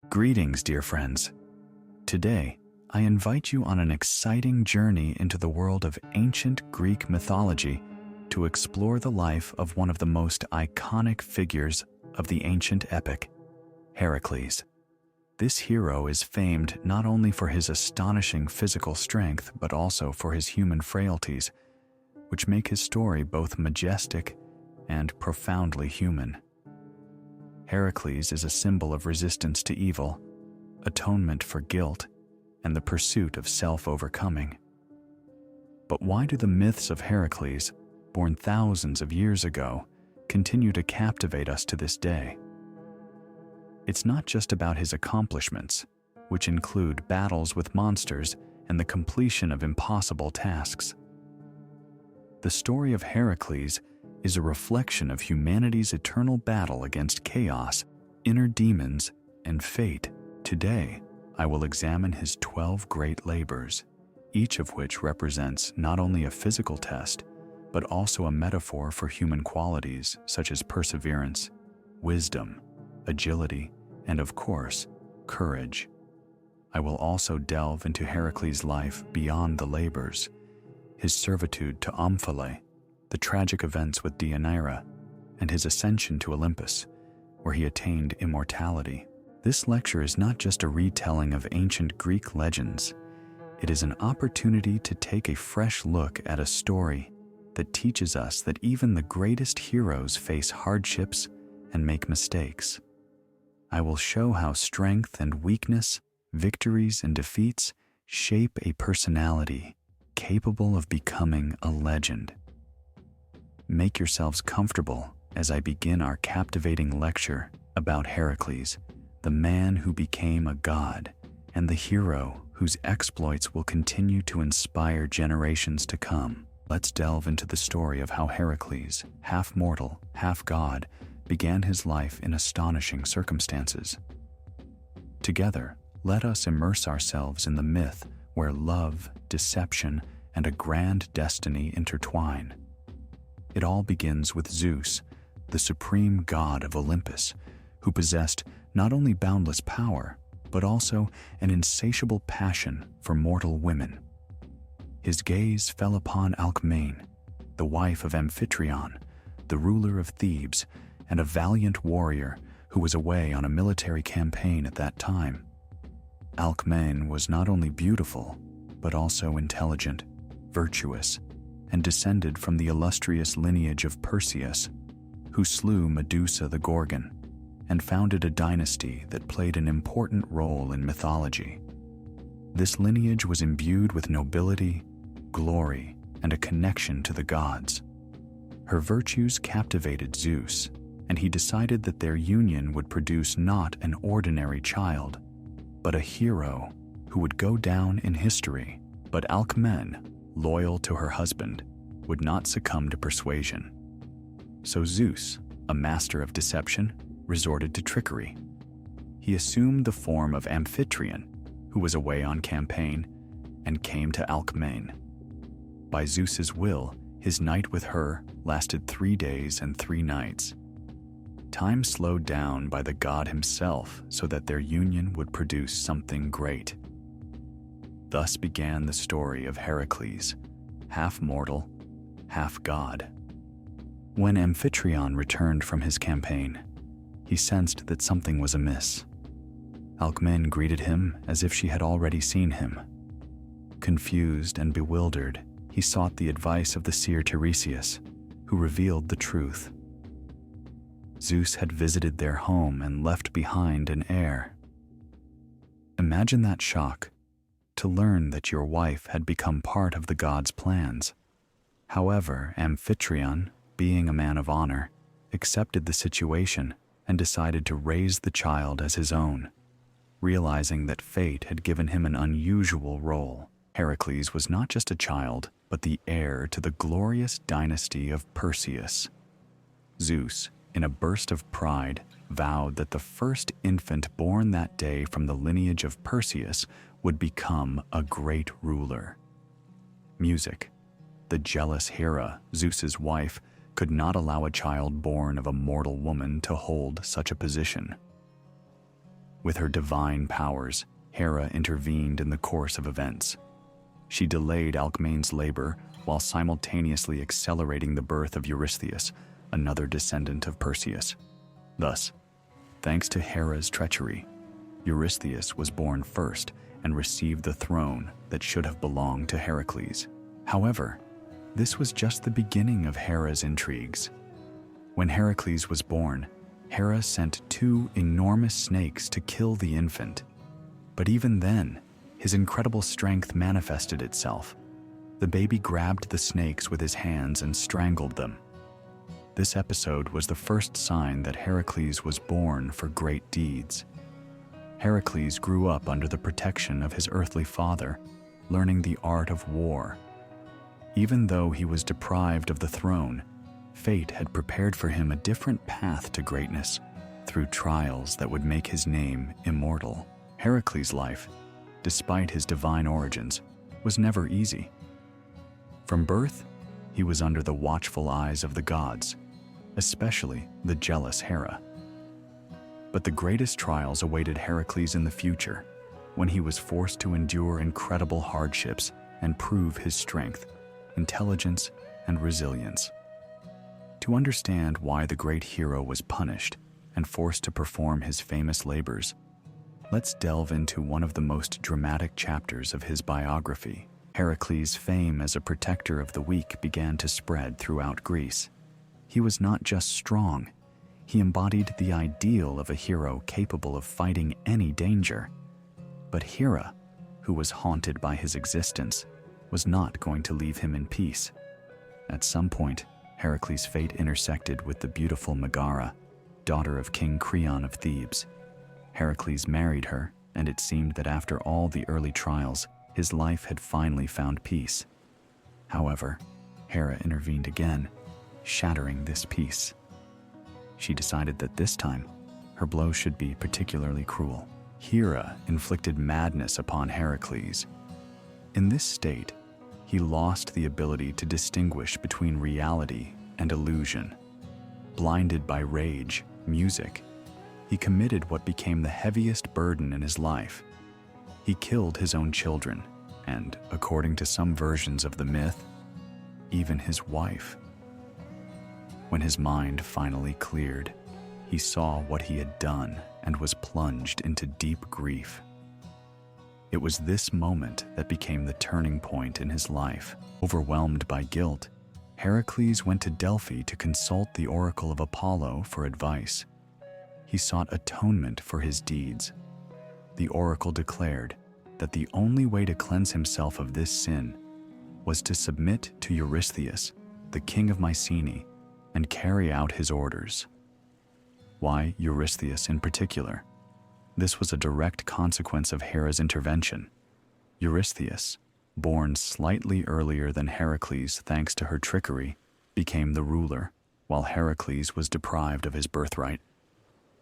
Greetings, dear friends. Today, I invite you on an exciting journey into the world of ancient Greek mythology to explore the life of one of the most iconic figures of the ancient epic, Heracles. This hero is famed not only for his astonishing physical strength, but also for his human frailties, which make his story both majestic and profoundly human. Heracles is a symbol of resistance to evil, atonement for guilt, and the pursuit of self-overcoming. But why do the myths of Heracles, born thousands of years ago, continue to captivate us to this day? It's not just about his accomplishments, which include battles with monsters and the completion of impossible tasks. The story of Heracles is a reflection of humanity's eternal battle against chaos, inner demons, and fate. Today, I will examine his 12 great labors, each of which represents not only a physical test, but also a metaphor for human qualities such as perseverance, wisdom, agility, and of course, courage. I will also delve into Heracles' life beyond the labors, his servitude to Omphale, the tragic events with Deianira, and his ascension to Olympus, where he attained immortality. This lecture is not just a retelling of ancient Greek legends. It is an opportunity to take a fresh look at a story that teaches us that even the greatest heroes face hardships and make mistakes. I will show how strength and weakness, victories and defeats shape a personality capable of becoming a legend. Make yourselves comfortable as I begin our captivating lecture about Heracles, the man who became a god and the hero whose exploits will continue to inspire generations to come. Let's delve into the story of how Heracles, half mortal, half god, began his life in astonishing circumstances. Together, let us immerse ourselves in the myth where love, deception, and a grand destiny intertwine. It all begins with Zeus, the supreme god of Olympus, who possessed not only boundless power, but also an insatiable passion for mortal women. His gaze fell upon Alcmene, the wife of Amphitryon, the ruler of Thebes, and a valiant warrior who was away on a military campaign at that time. Alcmene was not only beautiful, but also intelligent, virtuous, and descended from the illustrious lineage of Perseus, who slew Medusa the Gorgon and founded a dynasty that played an important role in mythology. This lineage was imbued with nobility, glory, and a connection to the gods. Her virtues captivated Zeus, and he decided that their union would produce not an ordinary child, but a hero who would go down in history. But Alcmene, loyal to her husband, would not succumb to persuasion. So Zeus, a master of deception, resorted to trickery. He assumed the form of Amphitryon, who was away on campaign, and came to Alcmene. By Zeus's will, his night with her lasted 3 days and 3 nights. Time slowed down by the god himself so that their union would produce something great. Thus began the story of Heracles, half mortal, half god. When Amphitryon returned from his campaign, he sensed that something was amiss. Alcmene greeted him as if she had already seen him. Confused and bewildered, he sought the advice of the seer Tiresias, who revealed the truth. Zeus had visited their home and left behind an heir. Imagine that shock, to learn that your wife had become part of the god's plans. However, Amphitryon, being a man of honor, accepted the situation and decided to raise the child as his own, realizing that fate had given him an unusual role. Heracles was not just a child, but the heir to the glorious dynasty of Perseus. Zeus, in a burst of pride, vowed that the first infant born that day from the lineage of Perseus would become a great ruler. Music. The jealous Hera, Zeus's wife, could not allow a child born of a mortal woman to hold such a position. With her divine powers, Hera intervened in the course of events. She delayed Alcmaeon's labor while simultaneously accelerating the birth of Eurystheus, another descendant of Perseus. Thus, thanks to Hera's treachery, Eurystheus was born first and received the throne that should have belonged to Heracles. However, this was just the beginning of Hera's intrigues. When Heracles was born, Hera sent 2 enormous snakes to kill the infant. But even then, his incredible strength manifested itself. The baby grabbed the snakes with his hands and strangled them. This episode was the first sign that Heracles was born for great deeds. Heracles grew up under the protection of his earthly father, learning the art of war. Even though he was deprived of the throne, fate had prepared for him a different path to greatness through trials that would make his name immortal. Heracles' life, despite his divine origins, was never easy. From birth, he was under the watchful eyes of the gods, especially the jealous Hera. But the greatest trials awaited Heracles in the future, when he was forced to endure incredible hardships and prove his strength, intelligence, and resilience. To understand why the great hero was punished and forced to perform his famous labors, let's delve into one of the most dramatic chapters of his biography. Heracles' fame as a protector of the weak began to spread throughout Greece. He was not just strong, he embodied the ideal of a hero capable of fighting any danger. But Hera, who was haunted by his existence, was not going to leave him in peace. At some point, Heracles' fate intersected with the beautiful Megara, daughter of King Creon of Thebes. Heracles married her, and it seemed that after all the early trials, his life had finally found peace. However, Hera intervened again, shattering this peace. She decided that this time, her blow should be particularly cruel. Hera inflicted madness upon Heracles. In this state, he lost the ability to distinguish between reality and illusion. Blinded by rage, music, he committed what became the heaviest burden in his life. He killed his own children, and, according to some versions of the myth, even his wife. When his mind finally cleared, he saw what he had done and was plunged into deep grief. It was this moment that became the turning point in his life. Overwhelmed by guilt, Heracles went to Delphi to consult the oracle of Apollo for advice. He sought atonement for his deeds. The oracle declared that the only way to cleanse himself of this sin was to submit to Eurystheus, the king of Mycenae, and carry out his orders. Why Eurystheus in particular? This was a direct consequence of Hera's intervention. Eurystheus, born slightly earlier than Heracles thanks to her trickery, became the ruler, while Heracles was deprived of his birthright.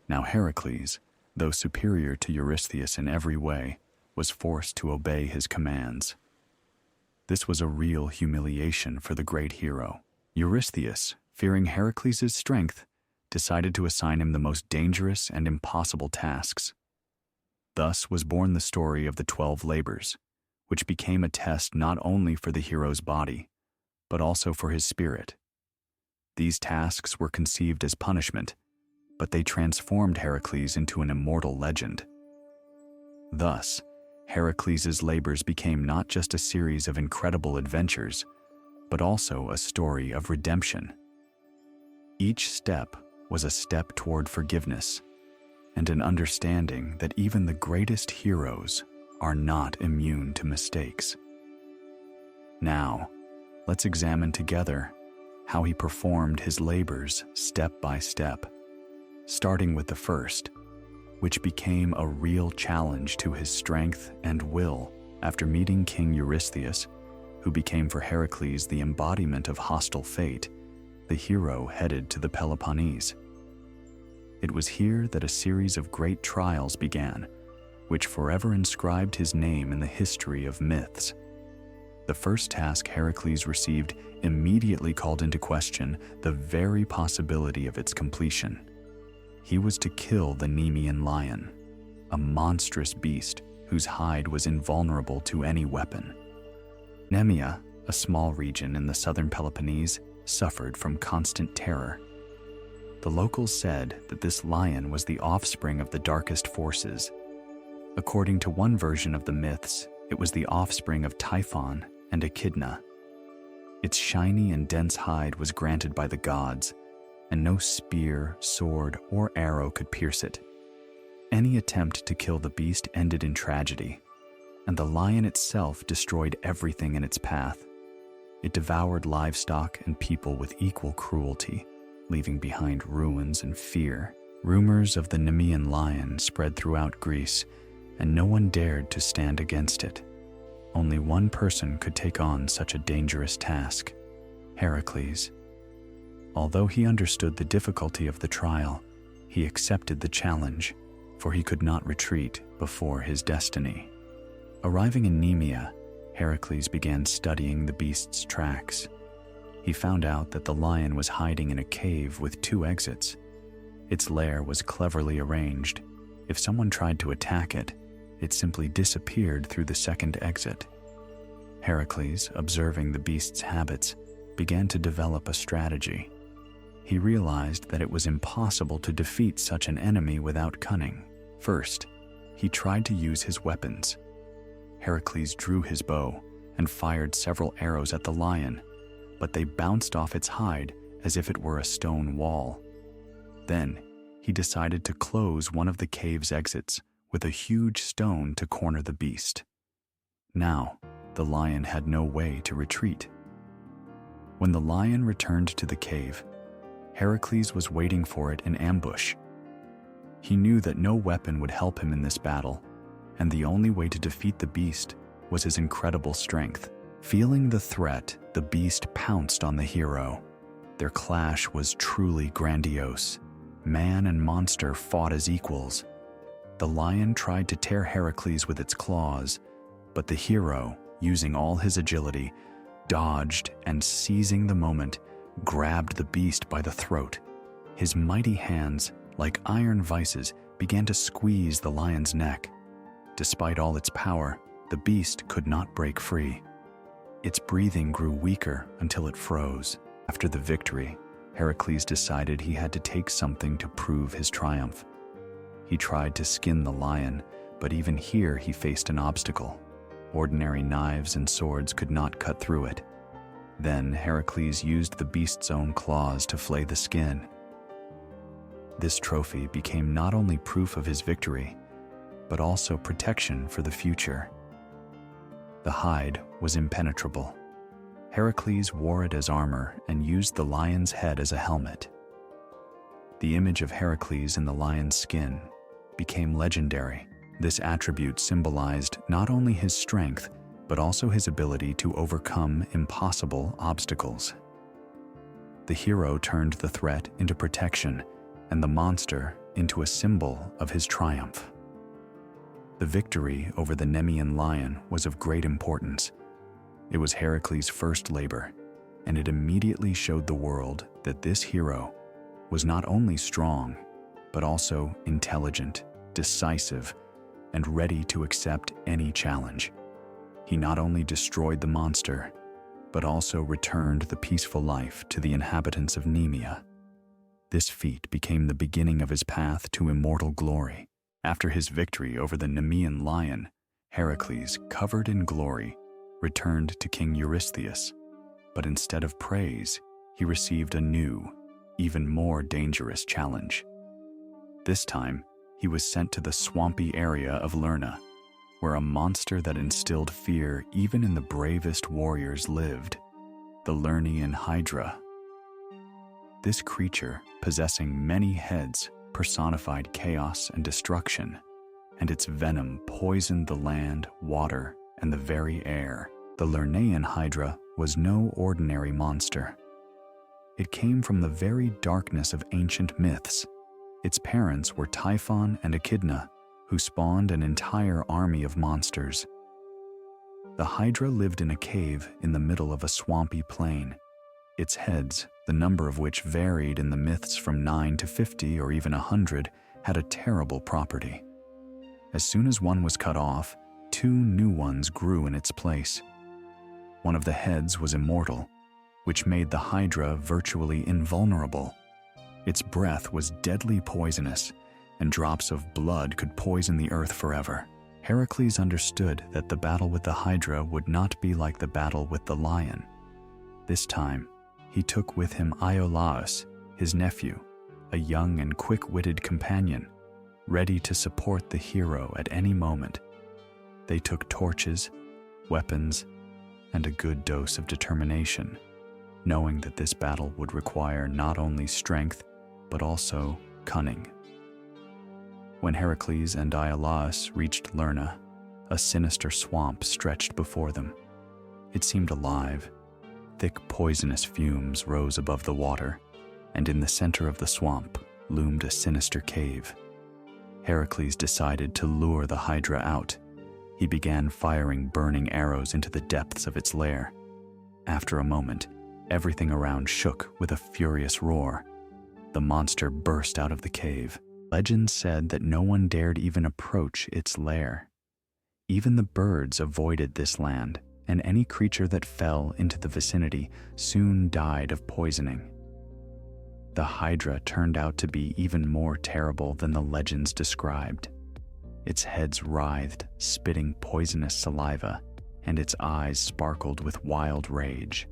Now Heracles, though superior to Eurystheus in every way, was forced to obey his commands. This was a real humiliation for the great hero. Eurystheus, fearing Heracles' strength, decided to assign him the most dangerous and impossible tasks. Thus was born the story of the 12 labors, which became a test not only for the hero's body, but also for his spirit. These tasks were conceived as punishment, but they transformed Heracles into an immortal legend. Thus, Heracles' labors became not just a series of incredible adventures, but also a story of redemption. Each step was a step toward forgiveness and an understanding that even the greatest heroes are not immune to mistakes. Now, let's examine together how he performed his labors step by step, starting with the first, which became a real challenge to his strength and will after meeting King Eurystheus, who became for Heracles the embodiment of hostile fate. The hero headed to the Peloponnese. It was here that a series of great trials began, which forever inscribed his name in the history of myths. The first task Heracles received immediately called into question the very possibility of its completion. He was to kill the Nemean lion. a monstrous beast whose hide was invulnerable to any weapon. Nemea, a small region in the southern Peloponnese, suffered from constant terror. The locals said that this lion was the offspring of the darkest forces. According to one version of the myths, it was the offspring of Typhon and Echidna. Its shiny and dense hide was granted by the gods, and no spear, sword, or arrow could pierce it. Any attempt to kill the beast ended in tragedy, and the lion itself destroyed everything in its path. It devoured livestock and people with equal cruelty, leaving behind ruins and fear. Rumors of the Nemean lion spread throughout Greece, and no one dared to stand against it. Only one person could take on such a dangerous task: Heracles. Although he understood the difficulty of the trial, he accepted the challenge, for he could not retreat before his destiny. Arriving in Nemea, Heracles began studying the beast's tracks. He found out that the lion was hiding in a cave with 2 exits. Its lair was cleverly arranged. If someone tried to attack it, it simply disappeared through the second exit. Heracles, observing the beast's habits, began to develop a strategy. He realized that it was impossible to defeat such an enemy without cunning. First, he tried to use his weapons. Heracles drew his bow and fired several arrows at the lion, but they bounced off its hide as if it were a stone wall. Then, he decided to close one of the cave's exits with a huge stone to corner the beast. Now, the lion had no way to retreat. When the lion returned to the cave, Heracles was waiting for it in ambush. He knew that no weapon would help him in this battle, and the only way to defeat the beast was his incredible strength. Feeling the threat, the beast pounced on the hero. Their clash was truly grandiose. Man and monster fought as equals. The lion tried to tear Heracles with its claws, but the hero, using all his agility, dodged and, seizing the moment, grabbed the beast by the throat. His mighty hands, like iron vices, began to squeeze the lion's neck. Despite all its power, the beast could not break free. Its breathing grew weaker until it froze. After the victory, Heracles decided he had to take something to prove his triumph. He tried to skin the lion, but even here he faced an obstacle. Ordinary knives and swords could not cut through it. Then Heracles used the beast's own claws to flay the skin. This trophy became not only proof of his victory, but also protection for the future. The hide was impenetrable. Heracles wore it as armor and used the lion's head as a helmet. The image of Heracles in the lion's skin became legendary. This attribute symbolized not only his strength, but also his ability to overcome impossible obstacles. The hero turned the threat into protection and the monster into a symbol of his triumph. The victory over the Nemean lion was of great importance. It was Heracles' first labor, and it immediately showed the world that this hero was not only strong, but also intelligent, decisive, and ready to accept any challenge. He not only destroyed the monster, but also returned the peaceful life to the inhabitants of Nemea. This feat became the beginning of his path to immortal glory. After his victory over the Nemean lion, Heracles, covered in glory, returned to King Eurystheus. But instead of praise, he received a new, even more dangerous challenge. This time, he was sent to the swampy area of Lerna, where a monster that instilled fear even in the bravest warriors lived, the Lernaean Hydra. This creature, possessing many heads, personified chaos and destruction, and its venom poisoned the land, water, and the very air. The Lernaean Hydra was no ordinary monster. It came from the very darkness of ancient myths. Its parents were Typhon and Echidna, who spawned an entire army of monsters. The Hydra lived in a cave in the middle of a swampy plain. Its heads, the number of which varied in the myths from 9 to 50 or even 100, had a terrible property. As soon as one was cut off, two new ones grew in its place. One of the heads was immortal, which made the Hydra virtually invulnerable. Its breath was deadly poisonous, and drops of blood could poison the earth forever. Heracles understood that the battle with the Hydra would not be like the battle with the lion. This time, he took with him Iolaus, his nephew, a young and quick-witted companion, ready to support the hero at any moment. They took torches, weapons, and a good dose of determination, knowing that this battle would require not only strength, but also cunning. When Heracles and Iolaus reached Lerna, a sinister swamp stretched before them. It seemed alive. Thick, poisonous fumes rose above the water, and in the center of the swamp loomed a sinister cave. Heracles decided to lure the Hydra out. He began firing burning arrows into the depths of its lair. After a moment, everything around shook with a furious roar. The monster burst out of the cave. Legend said that no one dared even approach its lair. Even the birds avoided this land, and any creature that fell into the vicinity soon died of poisoning. The Hydra turned out to be even more terrible than the legends described. Its heads writhed, spitting poisonous saliva, and its eyes sparkled with wild rage.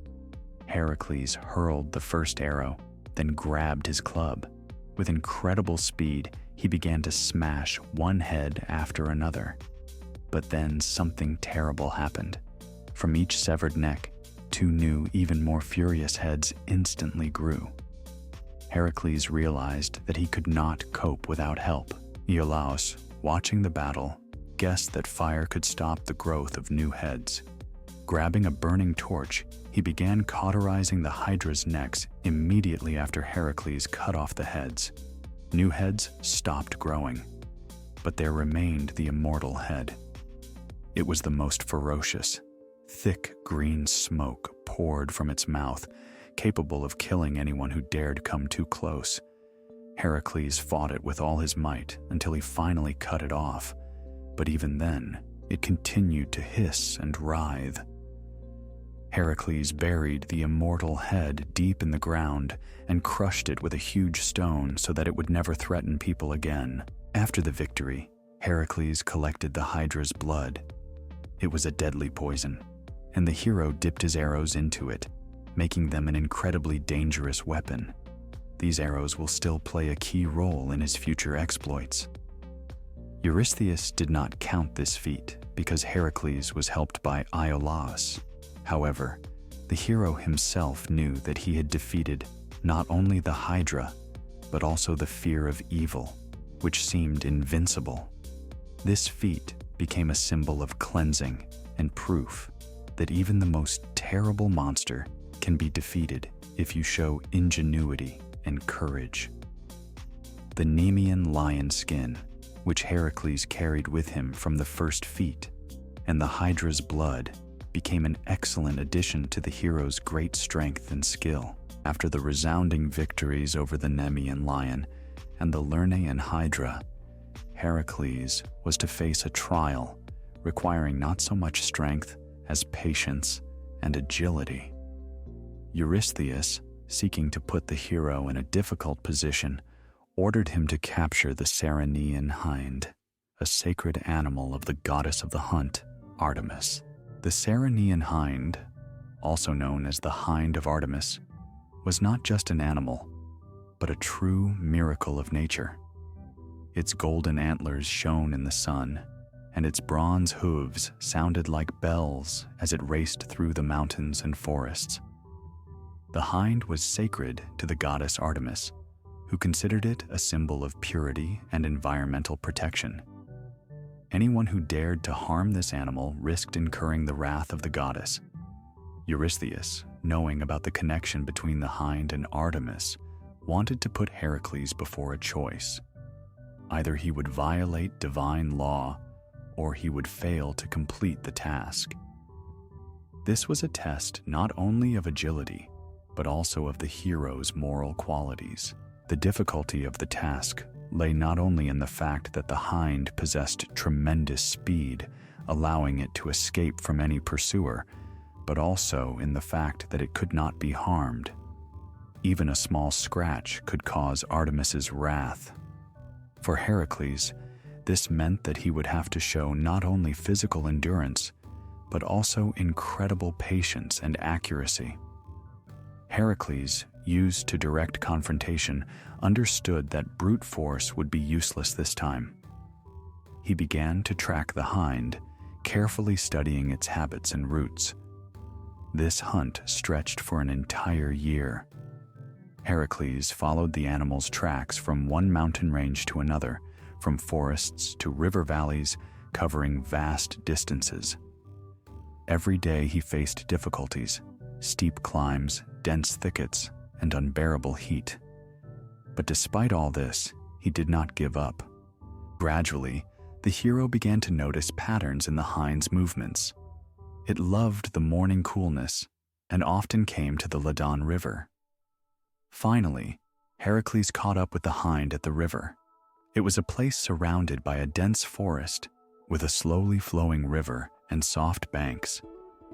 Heracles hurled the first arrow, then grabbed his club. With incredible speed, he began to smash one head after another. But then something terrible happened. From each severed neck, two new, even more furious heads instantly grew. Heracles realized that he could not cope without help. Iolaus, watching the battle, guessed that fire could stop the growth of new heads. Grabbing a burning torch, he began cauterizing the Hydra's necks immediately after Heracles cut off the heads. New heads stopped growing, but there remained the immortal head. It was the most ferocious. Thick green smoke poured from its mouth, capable of killing anyone who dared come too close. Heracles fought it with all his might until he finally cut it off, but even then, it continued to hiss and writhe. Heracles buried the immortal head deep in the ground and crushed it with a huge stone so that it would never threaten people again. After the victory, Heracles collected the Hydra's blood. It was a deadly poison, and the hero dipped his arrows into it, making them an incredibly dangerous weapon. These arrows will still play a key role in his future exploits. Eurystheus did not count this feat because Heracles was helped by Iolaus. However, the hero himself knew that he had defeated not only the Hydra, but also the fear of evil, which seemed invincible. This feat became a symbol of cleansing and proof that even the most terrible monster can be defeated if you show ingenuity and courage. The Nemean lion skin, which Heracles carried with him from the first feat, and the Hydra's blood became an excellent addition to the hero's great strength and skill. After the resounding victories over the Nemean lion and the Lernaean Hydra, Heracles was to face a trial requiring not so much strength as patience and agility. Eurystheus, seeking to put the hero in a difficult position, ordered him to capture the Ceryneian hind, a sacred animal of the goddess of the hunt, Artemis. The Ceryneian hind, also known as the Hind of Artemis, was not just an animal, but a true miracle of nature. Its golden antlers shone in the sun, and its bronze hooves sounded like bells as it raced through the mountains and forests. The hind was sacred to the goddess Artemis, who considered it a symbol of purity and environmental protection. Anyone who dared to harm this animal risked incurring the wrath of the goddess. Eurystheus, knowing about the connection between the hind and Artemis, wanted to put Heracles before a choice. Either he would violate divine law, or he would fail to complete the task. This was a test not only of agility, but also of the hero's moral qualities. The difficulty of the task lay not only in the fact that the hind possessed tremendous speed, allowing it to escape from any pursuer, but also in the fact that it could not be harmed. Even a small scratch could cause Artemis's wrath. For Heracles, this meant that he would have to show not only physical endurance, but also incredible patience and accuracy. Heracles, used to direct confrontation, understood that brute force would be useless this time. He began to track the hind, carefully studying its habits and routes. This hunt stretched for an entire year. Heracles followed the animal's tracks from one mountain range to another, from forests to river valleys, covering vast distances. Every day he faced difficulties, steep climbs, dense thickets, and unbearable heat. But despite all this, he did not give up. Gradually, the hero began to notice patterns in the hind's movements. It loved the morning coolness and often came to the Ladon River. Finally, Heracles caught up with the hind at the river. It was a place surrounded by a dense forest with a slowly flowing river and soft banks,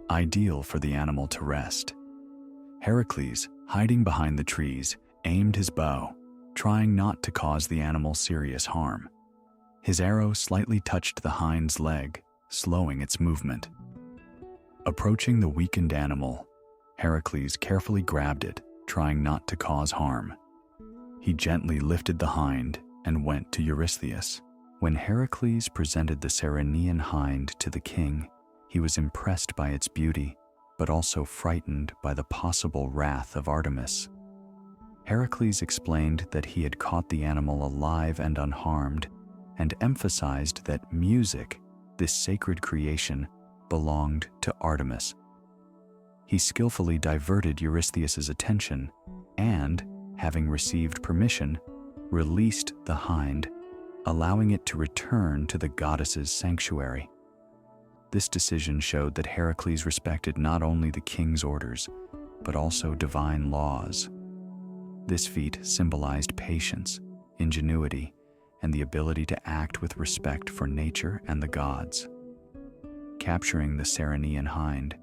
ideal for the animal to rest. Heracles, hiding behind the trees, aimed his bow, trying not to cause the animal serious harm. His arrow slightly touched the hind's leg, slowing its movement. Approaching the weakened animal, Heracles carefully grabbed it, trying not to cause harm. He gently lifted the hind and went to Eurystheus. When Heracles presented the Ceryneian hind to the king, he was impressed by its beauty, but also frightened by the possible wrath of Artemis. Heracles explained that he had caught the animal alive and unharmed, and emphasized that music, this sacred creation, belonged to Artemis. He skillfully diverted Eurystheus's attention and, having received permission, released the hind, allowing it to return to the goddess's sanctuary. This decision showed that Heracles respected not only the king's orders, but also divine laws. This feat symbolized patience, ingenuity, and the ability to act with respect for nature and the gods. Capturing the Ceryneian hind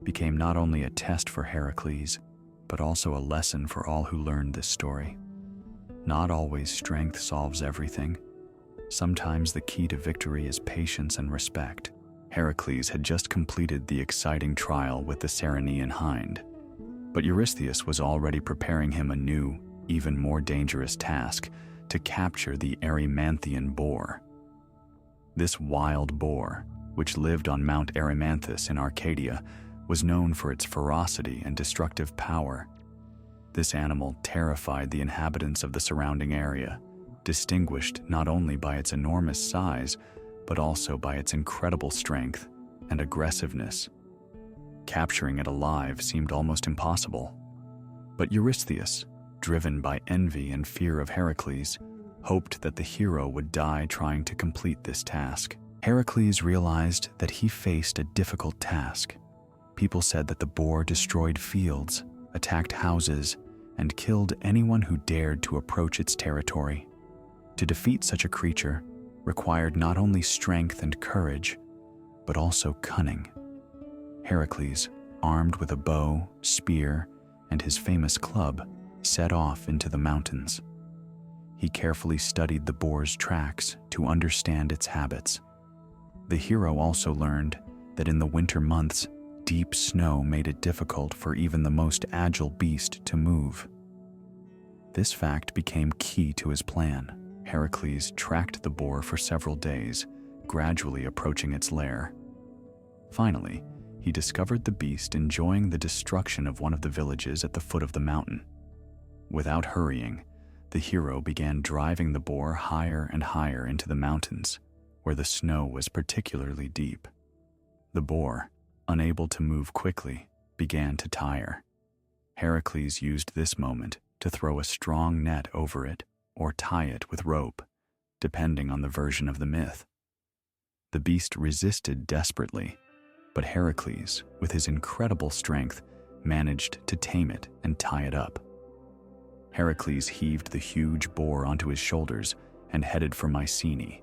became not only a test for Heracles, but also a lesson for all who learned this story. Not always strength solves everything. Sometimes the key to victory is patience and respect. Heracles had just completed the exciting trial with the Ceryneian hind, but Eurystheus was already preparing him a new, even more dangerous task: to capture the Erymanthian boar. This wild boar, which lived on Mount Erymanthus in Arcadia, was known for its ferocity and destructive power. This animal terrified the inhabitants of the surrounding area, distinguished not only by its enormous size, but also by its incredible strength and aggressiveness. Capturing it alive seemed almost impossible. But Eurystheus, driven by envy and fear of Heracles, hoped that the hero would die trying to complete this task. Heracles realized that he faced a difficult task. People said that the boar destroyed fields, attacked houses, and killed anyone who dared to approach its territory. To defeat such a creature required not only strength and courage, but also cunning. Heracles, armed with a bow, spear, and his famous club, set off into the mountains. He carefully studied the boar's tracks to understand its habits. The hero also learned that in the winter months, deep snow made it difficult for even the most agile beast to move. This fact became key to his plan. Heracles tracked the boar for several days, gradually approaching its lair. Finally, he discovered the beast enjoying the destruction of one of the villages at the foot of the mountain. Without hurrying, the hero began driving the boar higher and higher into the mountains, where the snow was particularly deep. The boar, unable to move quickly, began to tire. Heracles used this moment to throw a strong net over it or tie it with rope, depending on the version of the myth. The beast resisted desperately, but Heracles, with his incredible strength, managed to tame it and tie it up. Heracles heaved the huge boar onto his shoulders and headed for Mycenae.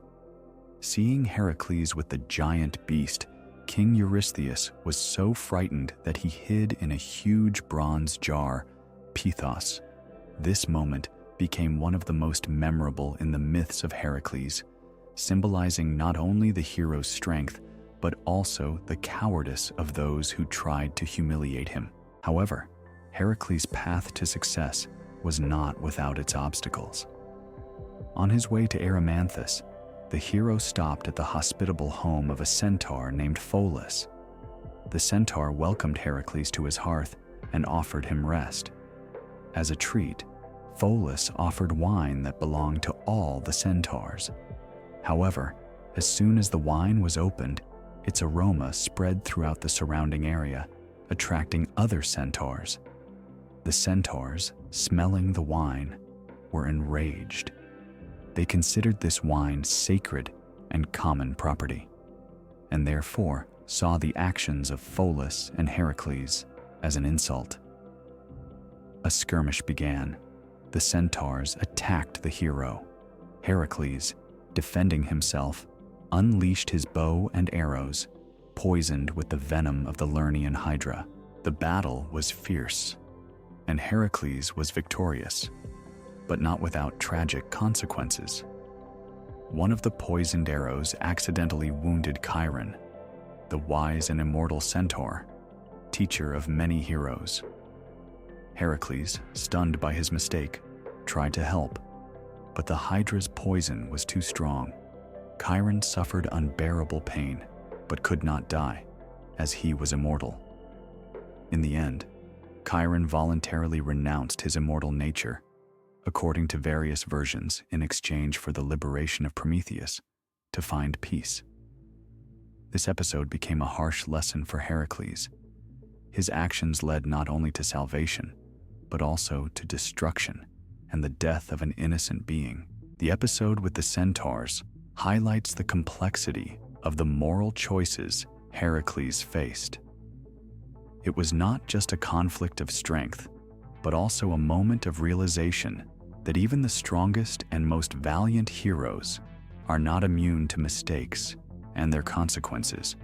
Seeing Heracles with the giant beast, King Eurystheus was so frightened that he hid in a huge bronze jar, Pythos. This moment became one of the most memorable in the myths of Heracles, symbolizing not only the hero's strength, but also the cowardice of those who tried to humiliate him. However, Heracles' path to success was not without its obstacles. On his way to Erymanthus, the hero stopped at the hospitable home of a centaur named Pholus. The centaur welcomed Heracles to his hearth and offered him rest. As a treat, Pholus offered wine that belonged to all the centaurs. However, as soon as the wine was opened, its aroma spread throughout the surrounding area, attracting other centaurs. The centaurs, smelling the wine, were enraged. They considered this wine sacred and common property, and therefore saw the actions of Pholus and Heracles as an insult. A skirmish began. The centaurs attacked the hero. Heracles, defending himself, unleashed his bow and arrows, poisoned with the venom of the Lernaean hydra. The battle was fierce, and Heracles was victorious, but not without tragic consequences. One of the poisoned arrows accidentally wounded Chiron, the wise and immortal centaur, teacher of many heroes. Heracles, stunned by his mistake, tried to help, but the hydra's poison was too strong. Chiron suffered unbearable pain, but could not die, as he was immortal. In the end, Chiron voluntarily renounced his immortal nature, according to various versions, in exchange for the liberation of Prometheus, to find peace. This episode became a harsh lesson for Heracles. His actions led not only to salvation, but also to destruction and the death of an innocent being. The episode with the centaurs highlights the complexity of the moral choices Heracles faced. It was not just a conflict of strength, but also a moment of realization that even the strongest and most valiant heroes are not immune to mistakes and their consequences.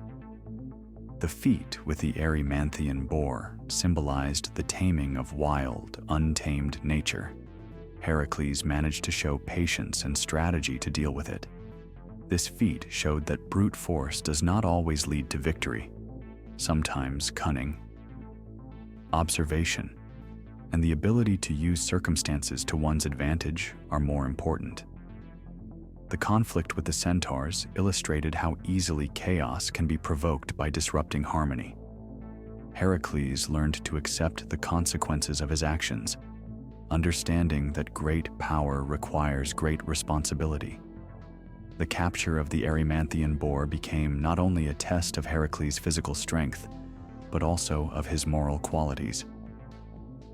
The feat with the Erymanthian boar symbolized the taming of wild, untamed nature. Heracles managed to show patience and strategy to deal with it. This feat showed that brute force does not always lead to victory. Sometimes cunning, observation, and the ability to use circumstances to one's advantage are more important. The conflict with the centaurs illustrated how easily chaos can be provoked by disrupting harmony. Heracles learned to accept the consequences of his actions, understanding that great power requires great responsibility. The capture of the Erymanthian boar became not only a test of Heracles' physical strength, but also of his moral qualities.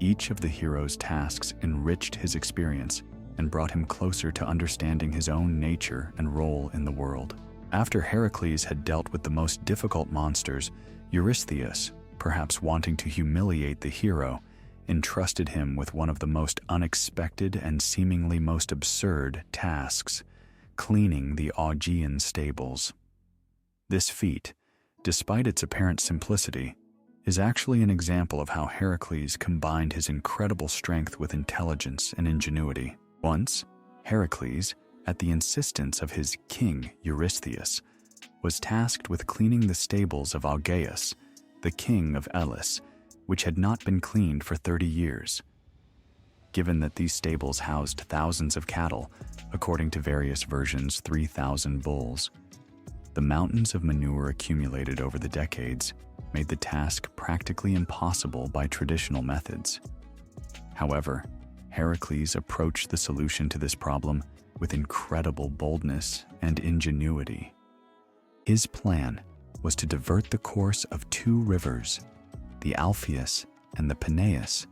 Each of the hero's tasks enriched his experience and brought him closer to understanding his own nature and role in the world. After Heracles had dealt with the most difficult monsters, Eurystheus, perhaps wanting to humiliate the hero, entrusted him with one of the most unexpected and seemingly most absurd tasks: cleaning the Augean stables. This feat, despite its apparent simplicity, is actually an example of how Heracles combined his incredible strength with intelligence and ingenuity. Once, Heracles, at the insistence of his king Eurystheus, was tasked with cleaning the stables of Augeas, the king of Elis, which had not been cleaned for 30 years. Given that these stables housed thousands of cattle, according to various versions 3,000 bulls, the mountains of manure accumulated over the decades made the task practically impossible by traditional methods. However, Heracles approached the solution to this problem with incredible boldness and ingenuity. His plan was to divert the course of two rivers, the Alpheus and the Peneus,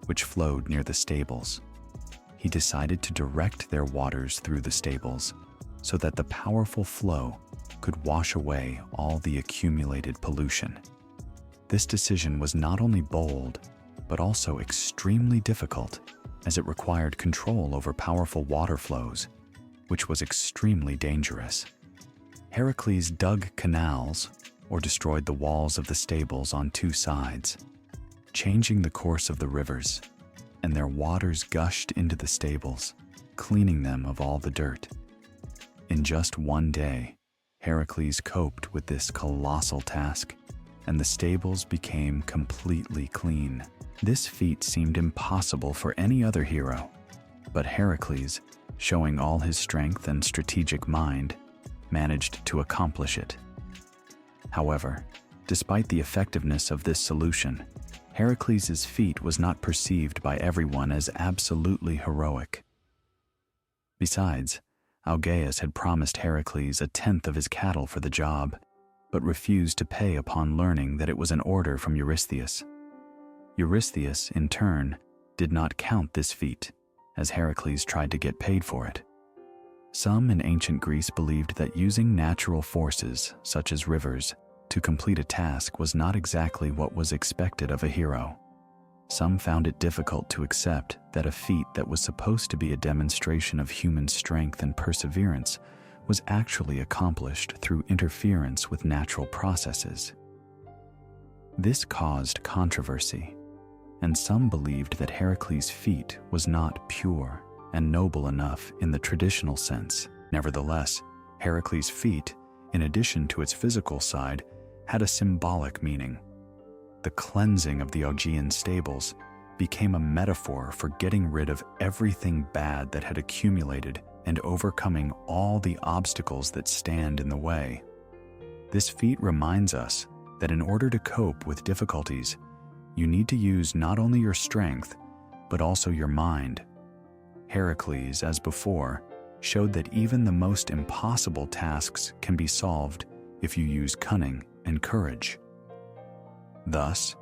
which flowed near the stables. He decided to direct their waters through the stables so that the powerful flow could wash away all the accumulated pollution. This decision was not only bold, but also extremely difficult, as it required control over powerful water flows which was extremely dangerous. Heracles dug canals or destroyed the walls of the stables on two sides, changing the course of the rivers, and their waters gushed into the stables, cleaning them of all the dirt. In just one day, Heracles coped with this colossal task, and the stables became completely clean. This feat seemed impossible for any other hero, but Heracles, showing all his strength and strategic mind, managed to accomplish it. However, despite the effectiveness of this solution, Heracles' feat was not perceived by everyone as absolutely heroic. Besides, Augeas had promised Heracles a tenth of his cattle for the job, but refused to pay upon learning that it was an order from Eurystheus. Eurystheus, in turn, did not count this feat, as Heracles tried to get paid for it. Some in ancient Greece believed that using natural forces, such as rivers, to complete a task was not exactly what was expected of a hero. Some found it difficult to accept that a feat that was supposed to be a demonstration of human strength and perseverance was actually accomplished through interference with natural processes. This caused controversy, and some believed that Heracles' feat was not pure and noble enough in the traditional sense. Nevertheless, Heracles' feat, in addition to its physical side, had a symbolic meaning. The cleansing of the Augean stables became a metaphor for getting rid of everything bad that had accumulated and overcoming all the obstacles that stand in the way. This feat reminds us that in order to cope with difficulties, you need to use not only your strength, but also your mind. Heracles, as before, showed that even the most impossible tasks can be solved if you use cunning and courage. Thus,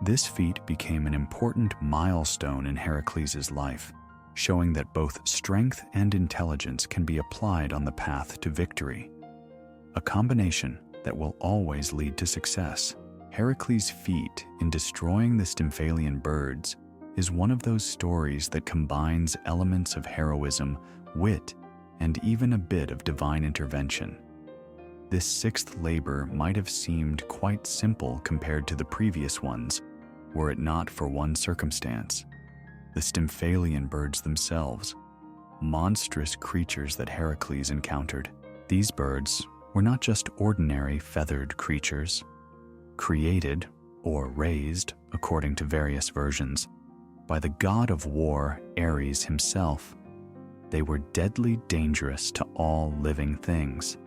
this feat became an important milestone in Heracles' life, showing that both strength and intelligence can be applied on the path to victory, a combination that will always lead to success. Heracles' feat in destroying the Stymphalian birds is one of those stories that combines elements of heroism, wit, and even a bit of divine intervention. This sixth labor might have seemed quite simple compared to the previous ones, were it not for one circumstance: the Stymphalian birds themselves, monstrous creatures that Heracles encountered. These birds were not just ordinary feathered creatures, created or raised, according to various versions, by the god of war Ares himself. They were deadly dangerous to all living things.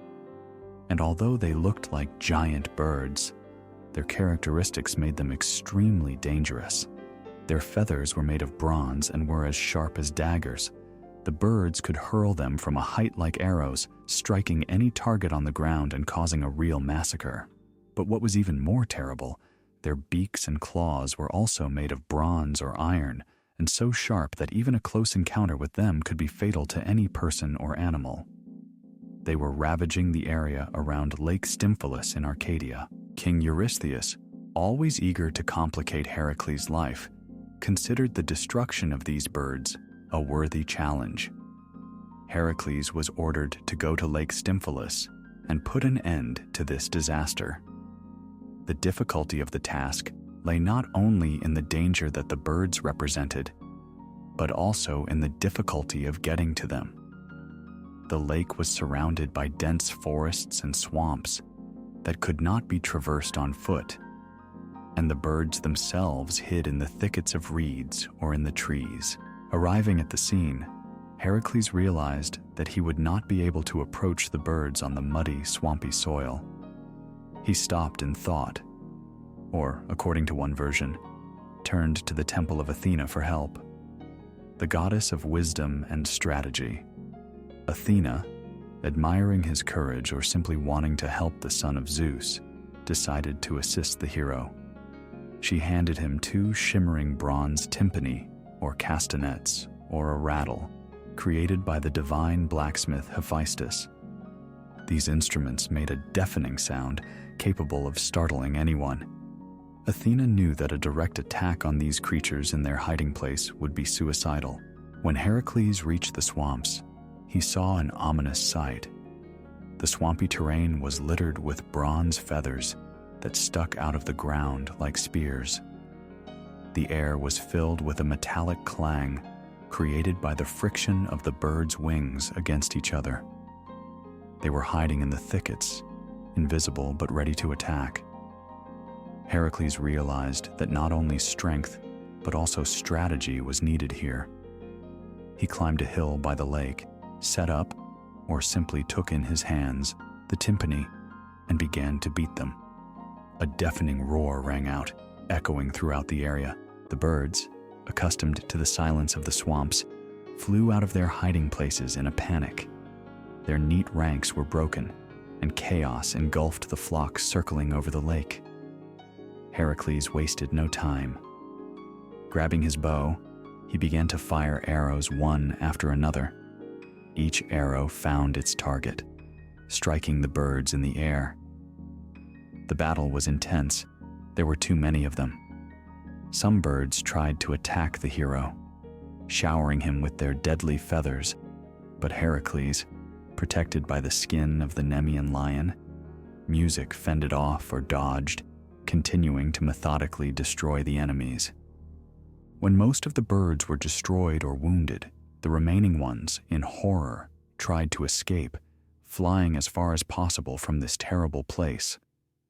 And although they looked like giant birds, their characteristics made them extremely dangerous. Their feathers were made of bronze and were as sharp as daggers. The birds could hurl them from a height like arrows, striking any target on the ground and causing a real massacre. But what was even more terrible, their beaks and claws were also made of bronze or iron, and so sharp that even a close encounter with them could be fatal to any person or animal. They were ravaging the area around Lake Stymphalus in Arcadia. King Eurystheus, always eager to complicate Heracles' life, considered the destruction of these birds a worthy challenge. Heracles was ordered to go to Lake Stymphalus and put an end to this disaster. The difficulty of the task lay not only in the danger that the birds represented, but also in the difficulty of getting to them. The lake was surrounded by dense forests and swamps that could not be traversed on foot, and the birds themselves hid in the thickets of reeds or in the trees. Arriving at the scene, Heracles realized that he would not be able to approach the birds on the muddy, swampy soil. He stopped and thought, or, according to one version, turned to the temple of Athena for help, the goddess of wisdom and strategy. Athena, admiring his courage or simply wanting to help the son of Zeus, decided to assist the hero. She handed him 2 shimmering bronze tympani, or castanets, or a rattle, created by the divine blacksmith Hephaestus. These instruments made a deafening sound capable of startling anyone. Athena knew that a direct attack on these creatures in their hiding place would be suicidal. When Heracles reached the swamps, he saw an ominous sight. The swampy terrain was littered with bronze feathers that stuck out of the ground like spears. The air was filled with a metallic clang created by the friction of the birds' wings against each other. They were hiding in the thickets, invisible but ready to attack. Heracles realized that not only strength, but also strategy was needed here. He climbed a hill by the lake, set up, or simply took in his hands the timpani and began to beat them. A deafening roar rang out, echoing throughout the area. The birds, accustomed to the silence of the swamps, flew out of their hiding places in a panic. Their neat ranks were broken, and chaos engulfed the flock circling over the lake. Heracles wasted no time. Grabbing his bow, he began to fire arrows one after another. Each arrow found its target, striking the birds in the air. The battle was intense. There were too many of them. Some birds tried to attack the hero, showering him with their deadly feathers, but Heracles, protected by the skin of the Nemean lion, music fended off or dodged, continuing to methodically destroy the enemies. When most of the birds were destroyed or wounded, the remaining ones, in horror, tried to escape, flying as far as possible from this terrible place.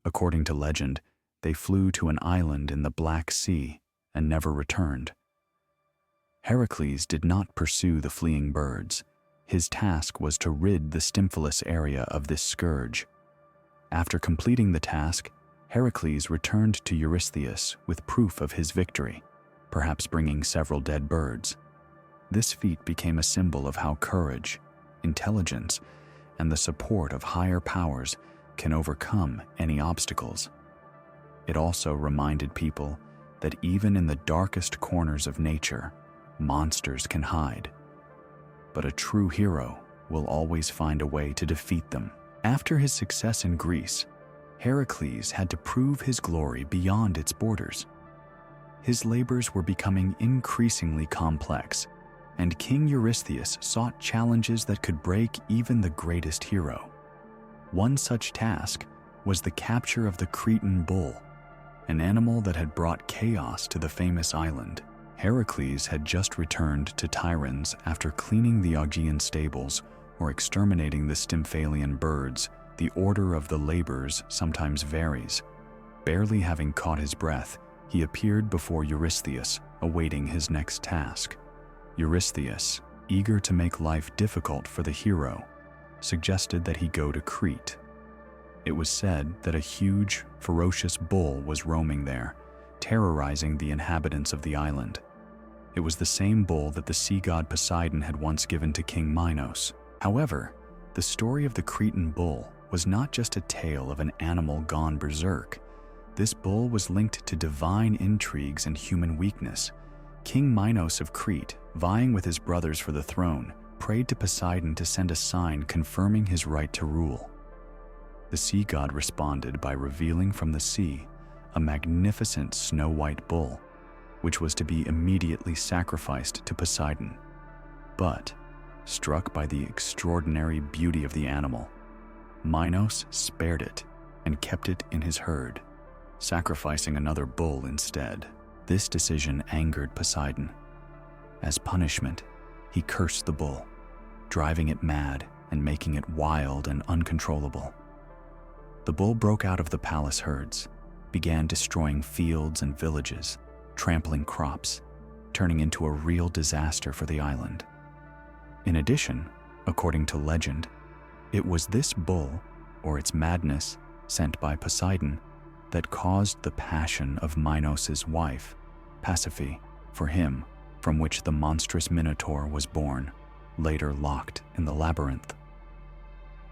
According to legend, they flew to an island in the Black Sea and never returned. Heracles did not pursue the fleeing birds. His task was to rid the Stymphalus area of this scourge. After completing the task, Heracles returned to Eurystheus with proof of his victory, perhaps bringing several dead birds. This feat became a symbol of how courage, intelligence, and the support of higher powers can overcome any obstacles. It also reminded people that even in the darkest corners of nature, monsters can hide. But a true hero will always find a way to defeat them. After his success in Greece, Heracles had to prove his glory beyond its borders. His labors were becoming increasingly complex, and King Eurystheus sought challenges that could break even the greatest hero. One such task was the capture of the Cretan bull, an animal that had brought chaos to the famous island. Heracles had just returned to Tiryns after cleaning the Augean stables or exterminating the Stymphalian birds. The order of the labors sometimes varies. Barely having caught his breath, he appeared before Eurystheus, awaiting his next task. Eurystheus, eager to make life difficult for the hero, suggested that he go to Crete. It was said that a huge, ferocious bull was roaming there, terrorizing the inhabitants of the island. It was the same bull that the sea god Poseidon had once given to King Minos. However, the story of the Cretan bull was not just a tale of an animal gone berserk. This bull was linked to divine intrigues and human weakness. King Minos of Crete, vying with his brothers for the throne, prayed to Poseidon to send a sign confirming his right to rule. The sea god responded by revealing from the sea a magnificent snow-white bull, which was to be immediately sacrificed to Poseidon. But, struck by the extraordinary beauty of the animal, Minos spared it and kept it in his herd, sacrificing another bull instead. This decision angered Poseidon. As punishment, he cursed the bull, driving it mad and making it wild and uncontrollable. The bull broke out of the palace herds, began destroying fields and villages, trampling crops, turning into a real disaster for the island. In addition, according to legend, it was this bull, or its madness, sent by Poseidon, that caused the passion of Minos' wife, Pasiphae, for him, from which the monstrous Minotaur was born, later locked in the labyrinth.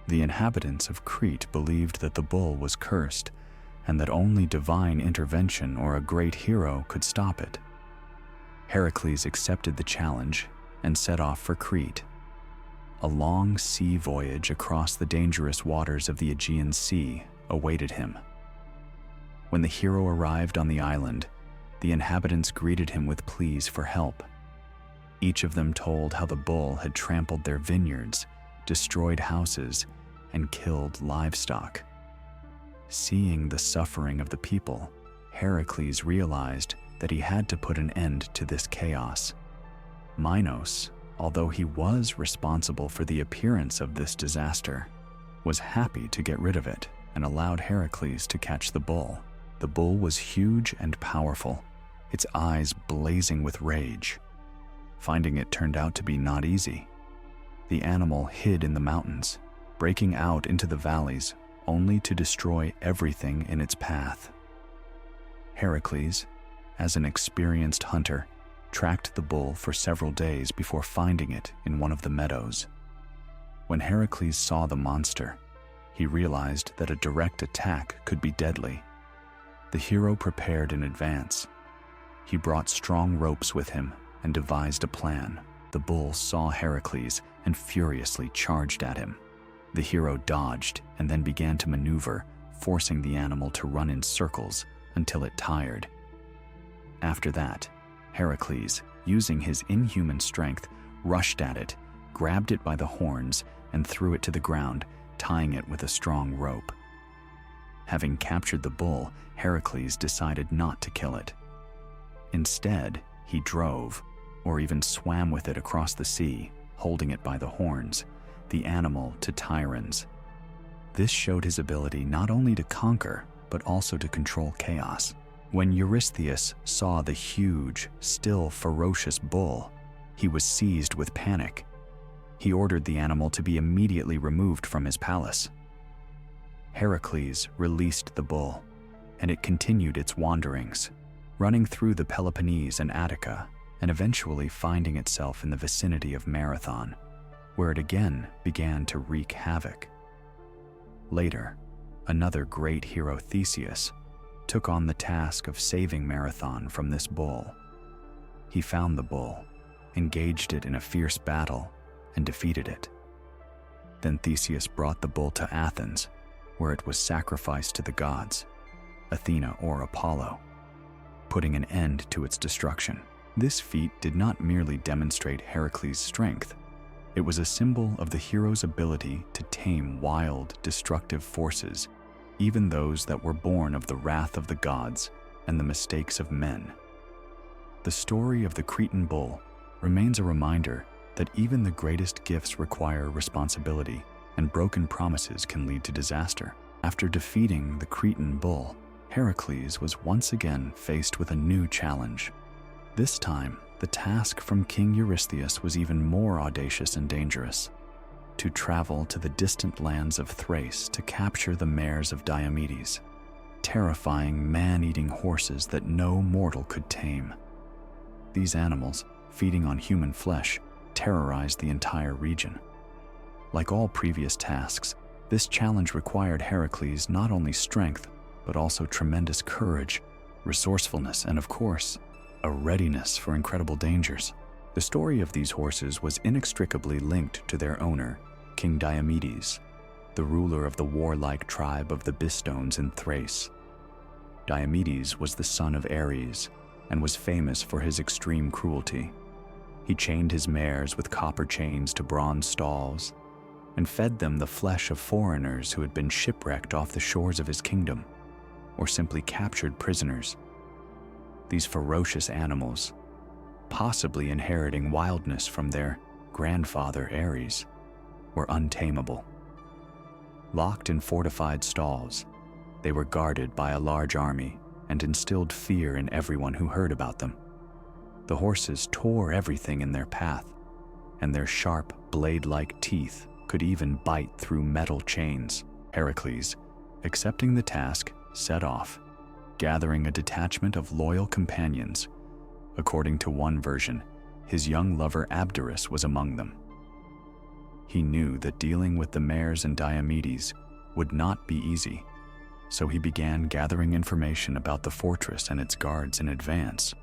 The inhabitants of Crete believed that the bull was cursed, and that only divine intervention or a great hero could stop it. Heracles accepted the challenge and set off for Crete. A long sea voyage across the dangerous waters of the Aegean Sea awaited him. When the hero arrived on the island, the inhabitants greeted him with pleas for help. Each of them told how the bull had trampled their vineyards, destroyed houses, and killed livestock. Seeing the suffering of the people, Heracles realized that he had to put an end to this chaos. Minos, although he was responsible for the appearance of this disaster, was happy to get rid of it and allowed Heracles to catch the bull. The bull was huge and powerful, its eyes blazing with rage. Finding it turned out to be not easy. The animal hid in the mountains, breaking out into the valleys only to destroy everything in its path. Heracles, as an experienced hunter, tracked the bull for several days before finding it in one of the meadows. When Heracles saw the monster, he realized that a direct attack could be deadly. The hero prepared in advance. He brought strong ropes with him and devised a plan. The bull saw Heracles and furiously charged at him. The hero dodged and then began to maneuver, forcing the animal to run in circles until it tired. After that, Heracles, using his inhuman strength, rushed at it, grabbed it by the horns, and threw it to the ground, tying it with a strong rope. Having captured the bull, Heracles decided not to kill it. Instead, he drove, or even swam with it across the sea, holding it by the horns, the animal to Tyrans. This showed his ability not only to conquer, but also to control chaos. When Eurystheus saw the huge, still ferocious bull, he was seized with panic. He ordered the animal to be immediately removed from his palace. Heracles released the bull, and it continued its wanderings, running through the Peloponnese and Attica, and eventually finding itself in the vicinity of Marathon, where it again began to wreak havoc. Later, another great hero, Theseus, took on the task of saving Marathon from this bull. He found the bull, engaged it in a fierce battle, and defeated it. Then Theseus brought the bull to Athens, where it was sacrificed to the gods, Athena or Apollo, putting an end to its destruction. This feat did not merely demonstrate Heracles' strength. It was a symbol of the hero's ability to tame wild, destructive forces, even those that were born of the wrath of the gods and the mistakes of men. The story of the Cretan bull remains a reminder that even the greatest gifts require responsibility, and broken promises can lead to disaster. After defeating the Cretan bull, Heracles was once again faced with a new challenge. This time, the task from King Eurystheus was even more audacious and dangerous: to travel to the distant lands of Thrace to capture the mares of Diomedes, terrifying man-eating horses that no mortal could tame. These animals, feeding on human flesh, terrorized the entire region. Like all previous tasks, this challenge required Heracles not only strength, but also tremendous courage, resourcefulness, and of course, a readiness for incredible dangers. The story of these horses was inextricably linked to their owner, King Diomedes, the ruler of the warlike tribe of the Bistones in Thrace. Diomedes was the son of Ares and was famous for his extreme cruelty. He chained his mares with copper chains to bronze stalls and fed them the flesh of foreigners who had been shipwrecked off the shores of his kingdom, or simply captured prisoners. These ferocious animals, possibly inheriting wildness from their grandfather Ares, were untamable. Locked in fortified stalls, they were guarded by a large army and instilled fear in everyone who heard about them. The horses tore everything in their path, and their sharp, blade-like teeth could even bite through metal chains. Heracles, accepting the task, set off, gathering a detachment of loyal companions. According to one version, his young lover Abderus was among them. He knew that dealing with the mares and Diomedes would not be easy, so he began gathering information about the fortress and its guards in advance.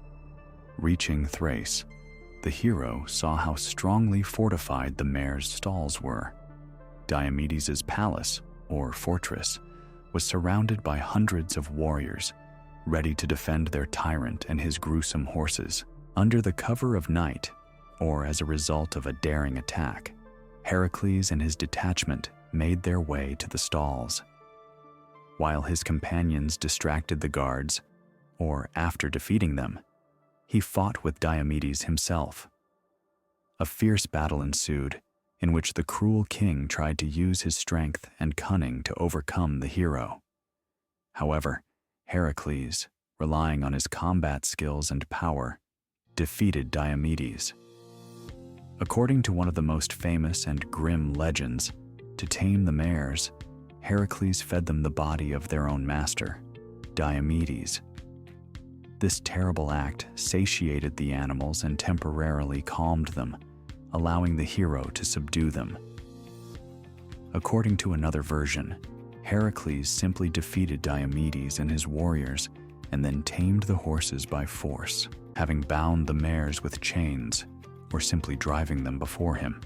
Reaching Thrace, the hero saw how strongly fortified the mares' stalls were. Diomedes' palace, or fortress, was surrounded by hundreds of warriors, ready to defend their tyrant and his gruesome horses. Under the cover of night, or as a result of a daring attack, Heracles and his detachment made their way to the stalls. While his companions distracted the guards, or after defeating them, he fought with Diomedes himself. A fierce battle ensued, in which the cruel king tried to use his strength and cunning to overcome the hero. However, Heracles, relying on his combat skills and power, defeated Diomedes. According to one of the most famous and grim legends, to tame the mares, Heracles fed them the body of their own master, Diomedes. This terrible act satiated the animals and temporarily calmed them, allowing the hero to subdue them. According to another version, Heracles simply defeated Diomedes and his warriors and then tamed the horses by force, having bound the mares with chains or simply driving them before him.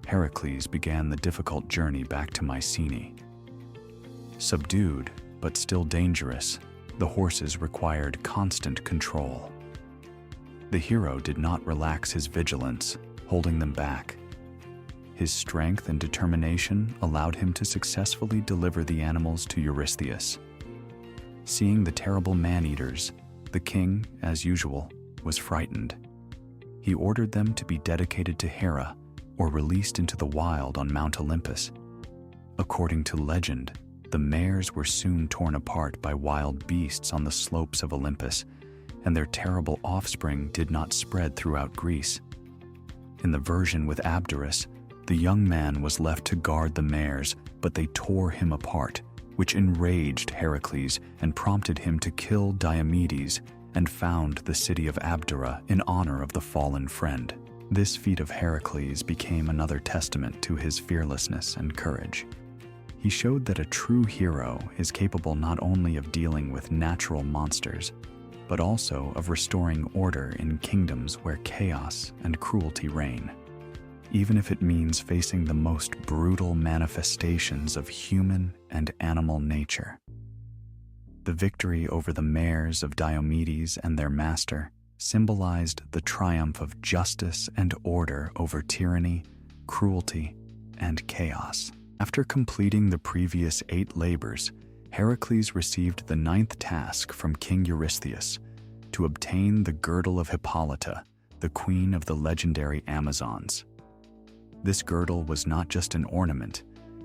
Heracles began the difficult journey back to Mycenae. Subdued, but still dangerous, the horses required constant control. The hero did not relax his vigilance, holding them back. His strength and determination allowed him to successfully deliver the animals to Eurystheus. Seeing the terrible man-eaters, the king, as usual, was frightened. He ordered them to be dedicated to Hera or released into the wild on Mount Olympus. According to legend, the mares were soon torn apart by wild beasts on the slopes of Olympus, and their terrible offspring did not spread throughout Greece. In the version with Abderus, the young man was left to guard the mares, but they tore him apart, which enraged Heracles and prompted him to kill Diomedes and found the city of Abdera in honor of the fallen friend. This feat of Heracles became another testament to his fearlessness and courage. He showed that a true hero is capable not only of dealing with natural monsters, but also of restoring order in kingdoms where chaos and cruelty reign, even if it means facing the most brutal manifestations of human and animal nature. The victory over the mares of Diomedes and their master symbolized the triumph of justice and order over tyranny, cruelty, and chaos. After completing the previous 8 labors, Heracles received the 9th task from King Eurystheus to obtain the girdle of Hippolyta, the queen of the legendary Amazons. This girdle was not just an ornament,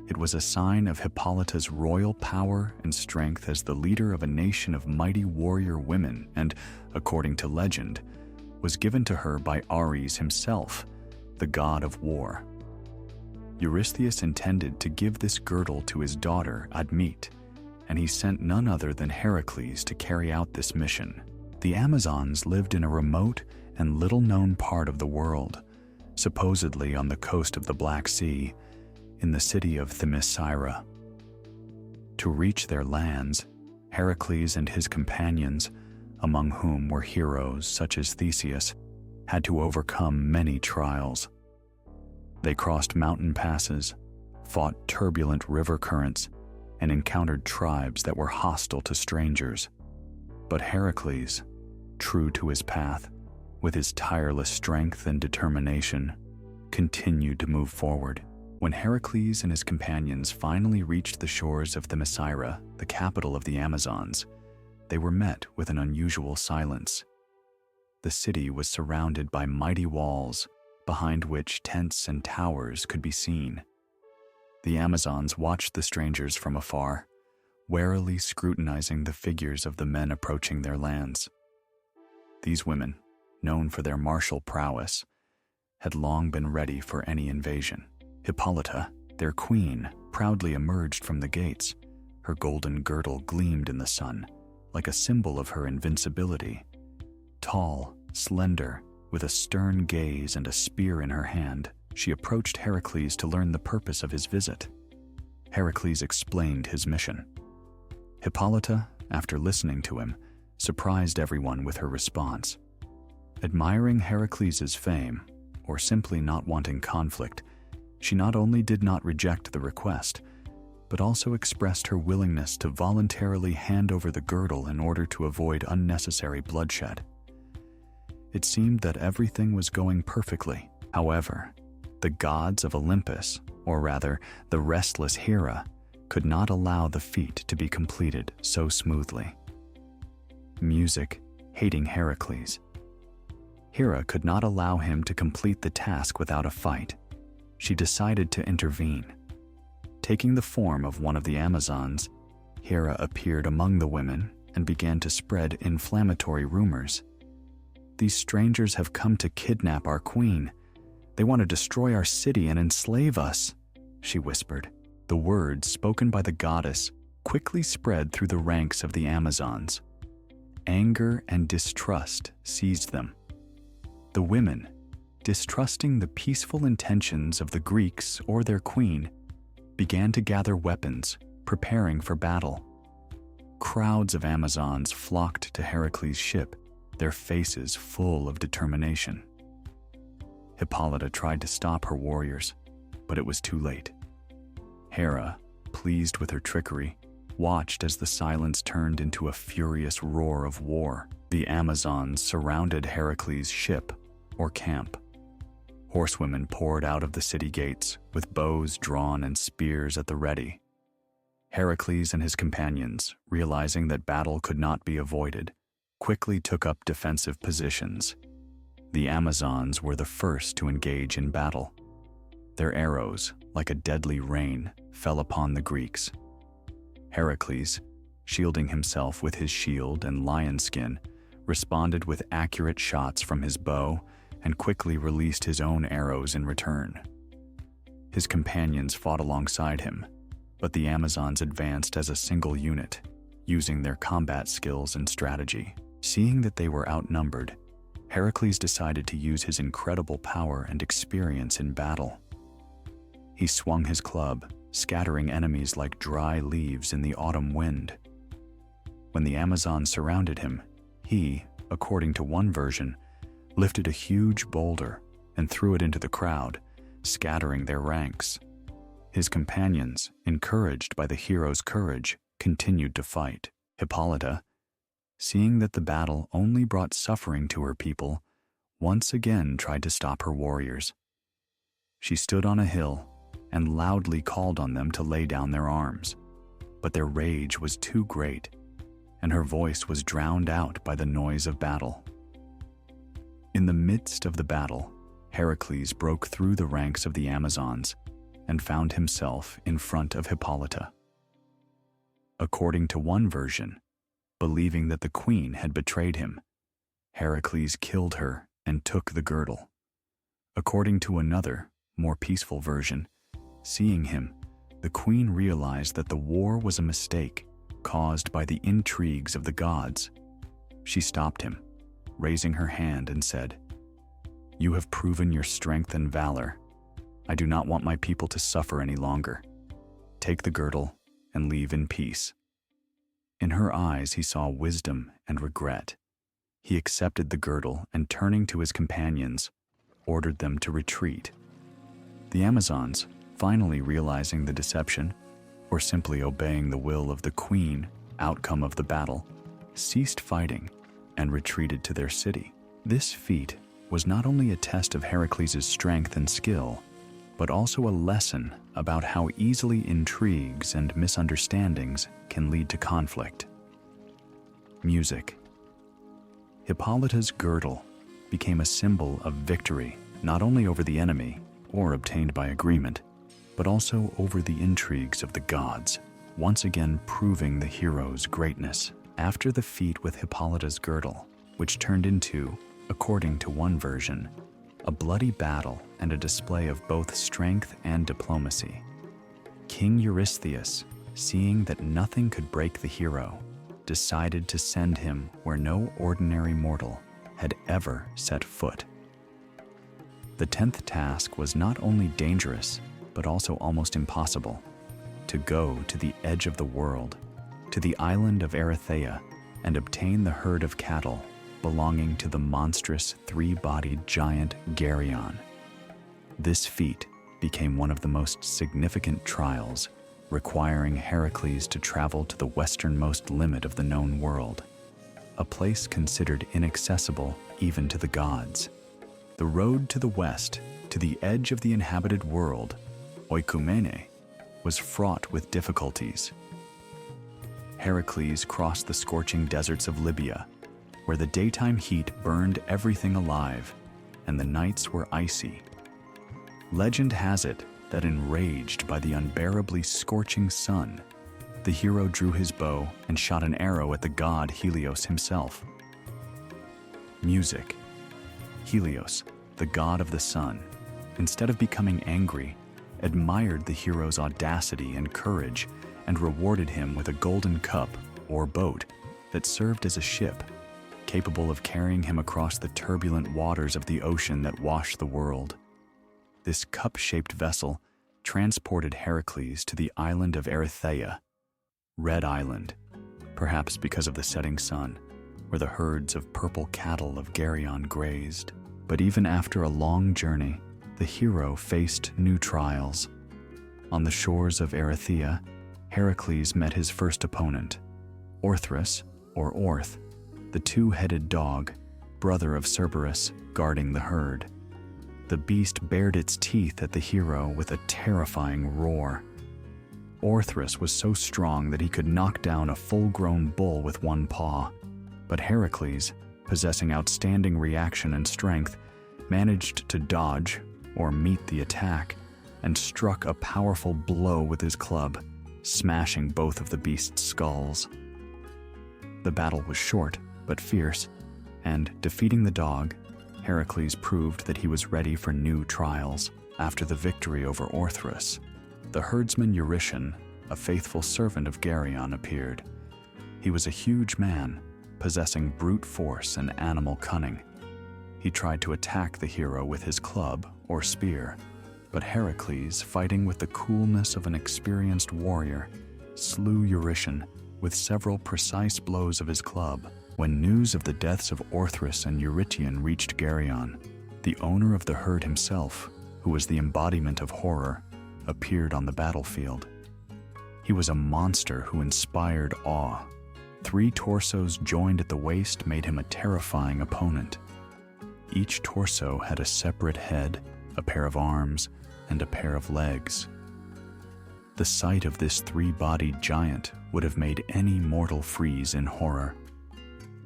it was a sign of Hippolyta's royal power and strength as the leader of a nation of mighty warrior women and, according to legend, was given to her by Ares himself, the god of war. Eurystheus intended to give this girdle to his daughter Admete, and he sent none other than Heracles to carry out this mission. The Amazons lived in a remote and little-known part of the world, supposedly on the coast of the Black Sea, in the city of Themyscira. To reach their lands, Heracles and his companions, among whom were heroes such as Theseus, had to overcome many trials. They crossed mountain passes, fought turbulent river currents, and encountered tribes that were hostile to strangers. But Heracles, true to his path, with his tireless strength and determination, continued to move forward. When Heracles and his companions finally reached the shores of Themyscira, the capital of the Amazons, they were met with an unusual silence. The city was surrounded by mighty walls, behind which tents and towers could be seen. The Amazons watched the strangers from afar, warily scrutinizing the figures of the men approaching their lands. These women, known for their martial prowess, had long been ready for any invasion. Hippolyta, their queen, proudly emerged from the gates. Her golden girdle gleamed in the sun, like a symbol of her invincibility. Tall, slender, with a stern gaze and a spear in her hand, she approached Heracles to learn the purpose of his visit. Heracles explained his mission. Hippolyta, after listening to him, surprised everyone with her response. Admiring Heracles' fame, or simply not wanting conflict, she not only did not reject the request, but also expressed her willingness to voluntarily hand over the girdle in order to avoid unnecessary bloodshed. It seemed that everything was going perfectly. However, the gods of Olympus, or rather, the restless Hera, could not allow the feat to be completed so smoothly. Music, hating Heracles. Hera could not allow him to complete the task without a fight. She decided to intervene. Taking the form of one of the Amazons, Hera appeared among the women and began to spread inflammatory rumors. "These strangers have come to kidnap our queen. They want to destroy our city and enslave us," she whispered. The words spoken by the goddess quickly spread through the ranks of the Amazons. Anger and distrust seized them. The women, distrusting the peaceful intentions of the Greeks or their queen, began to gather weapons, preparing for battle. Crowds of Amazons flocked to Heracles' ship, their faces full of determination. Hippolyta tried to stop her warriors, but it was too late. Hera, pleased with her trickery, watched as the silence turned into a furious roar of war. The Amazons surrounded Heracles' ship, or camp. Horsewomen poured out of the city gates, with bows drawn and spears at the ready. Heracles and his companions, realizing that battle could not be avoided, quickly took up defensive positions. The Amazons were the first to engage in battle. Their arrows, like a deadly rain, fell upon the Greeks. Heracles, shielding himself with his shield and lion skin, responded with accurate shots from his bow and quickly released his own arrows in return. His companions fought alongside him, but the Amazons advanced as a single unit, using their combat skills and strategy. Seeing that they were outnumbered, Heracles decided to use his incredible power and experience in battle. He swung his club, scattering enemies like dry leaves in the autumn wind. When the Amazons surrounded him, he, according to one version, lifted a huge boulder and threw it into the crowd, scattering their ranks. His companions, encouraged by the hero's courage, continued to fight. Hippolyta, seeing that the battle only brought suffering to her people, once again tried to stop her warriors. She stood on a hill and loudly called on them to lay down their arms, but their rage was too great, and her voice was drowned out by the noise of battle. In the midst of the battle, Heracles broke through the ranks of the Amazons and found himself in front of Hippolyta. According to one version, believing that the queen had betrayed him, Heracles killed her and took the girdle. According to another, more peaceful version, seeing him, the queen realized that the war was a mistake caused by the intrigues of the gods. She stopped him, raising her hand and said, "You have proven your strength and valor. I do not want my people to suffer any longer. Take the girdle and leave in peace." In her eyes he saw wisdom and regret. He accepted the girdle and, turning to his companions, ordered them to retreat. The Amazons, finally realizing the deception, or simply obeying the will of the queen, outcome of the battle, ceased fighting and retreated to their city. This feat was not only a test of Heracles' strength and skill, but also a lesson about how easily intrigues and misunderstandings can lead to conflict. Music. Hippolyta's girdle became a symbol of victory, not only over the enemy, or obtained by agreement, but also over the intrigues of the gods, once again proving the hero's greatness. After the feat with Hippolyta's girdle, which turned into, according to one version, a bloody battle and a display of both strength and diplomacy, King Eurystheus, seeing that nothing could break the hero, decided to send him where no ordinary mortal had ever set foot. The 10th task was not only dangerous, but also almost impossible: to go to the edge of the world, to the island of Erythea, and obtain the herd of cattle belonging to the monstrous three-bodied giant Geryon. This feat became one of the most significant trials, requiring Heracles to travel to the westernmost limit of the known world. a place considered inaccessible even to the gods. The road to the west, to the edge of the inhabited world, oikumene, was fraught with difficulties. Heracles crossed the scorching deserts of Libya, where the daytime heat burned everything alive, and the nights were icy. Legend has it that enraged by the unbearably scorching sun, the hero drew his bow and shot an arrow at the god Helios himself. Music. Helios, the god of the sun, instead of becoming angry, admired the hero's audacity and courage and rewarded him with a golden cup or boat that served as a ship, capable of carrying him across the turbulent waters of the ocean that washed the world. This cup-shaped vessel transported Heracles to the island of Erytheia, Red Island, perhaps because of the setting sun, where the herds of purple cattle of Geryon grazed. But even after a long journey, the hero faced new trials. On the shores of Erytheia, Heracles met his first opponent, Orthrus, or Orth, the two-headed dog, brother of Cerberus, guarding the herd. The beast bared its teeth at the hero with a terrifying roar. Orthrus was so strong that he could knock down a full-grown bull with one paw, but Heracles, possessing outstanding reaction and strength, managed to dodge, or meet the attack, and struck a powerful blow with his club, smashing both of the beast's skulls. The battle was short, but fierce, and, defeating the dog, Heracles proved that he was ready for new trials. After the victory over Orthrus, the herdsman Eurytion, a faithful servant of Geryon, appeared. He was a huge man, possessing brute force and animal cunning. He tried to attack the hero with his club or spear, but Heracles, fighting with the coolness of an experienced warrior, slew Eurytion with several precise blows of his club. When news of the deaths of Orthrus and Eurytion reached Geryon, the owner of the herd himself, who was the embodiment of horror, appeared on the battlefield. He was a monster who inspired awe. 3 torsos joined at the waist made him a terrifying opponent. Each torso had a separate head, a pair of arms, and a pair of legs. The sight of this 3-bodied giant would have made any mortal freeze in horror.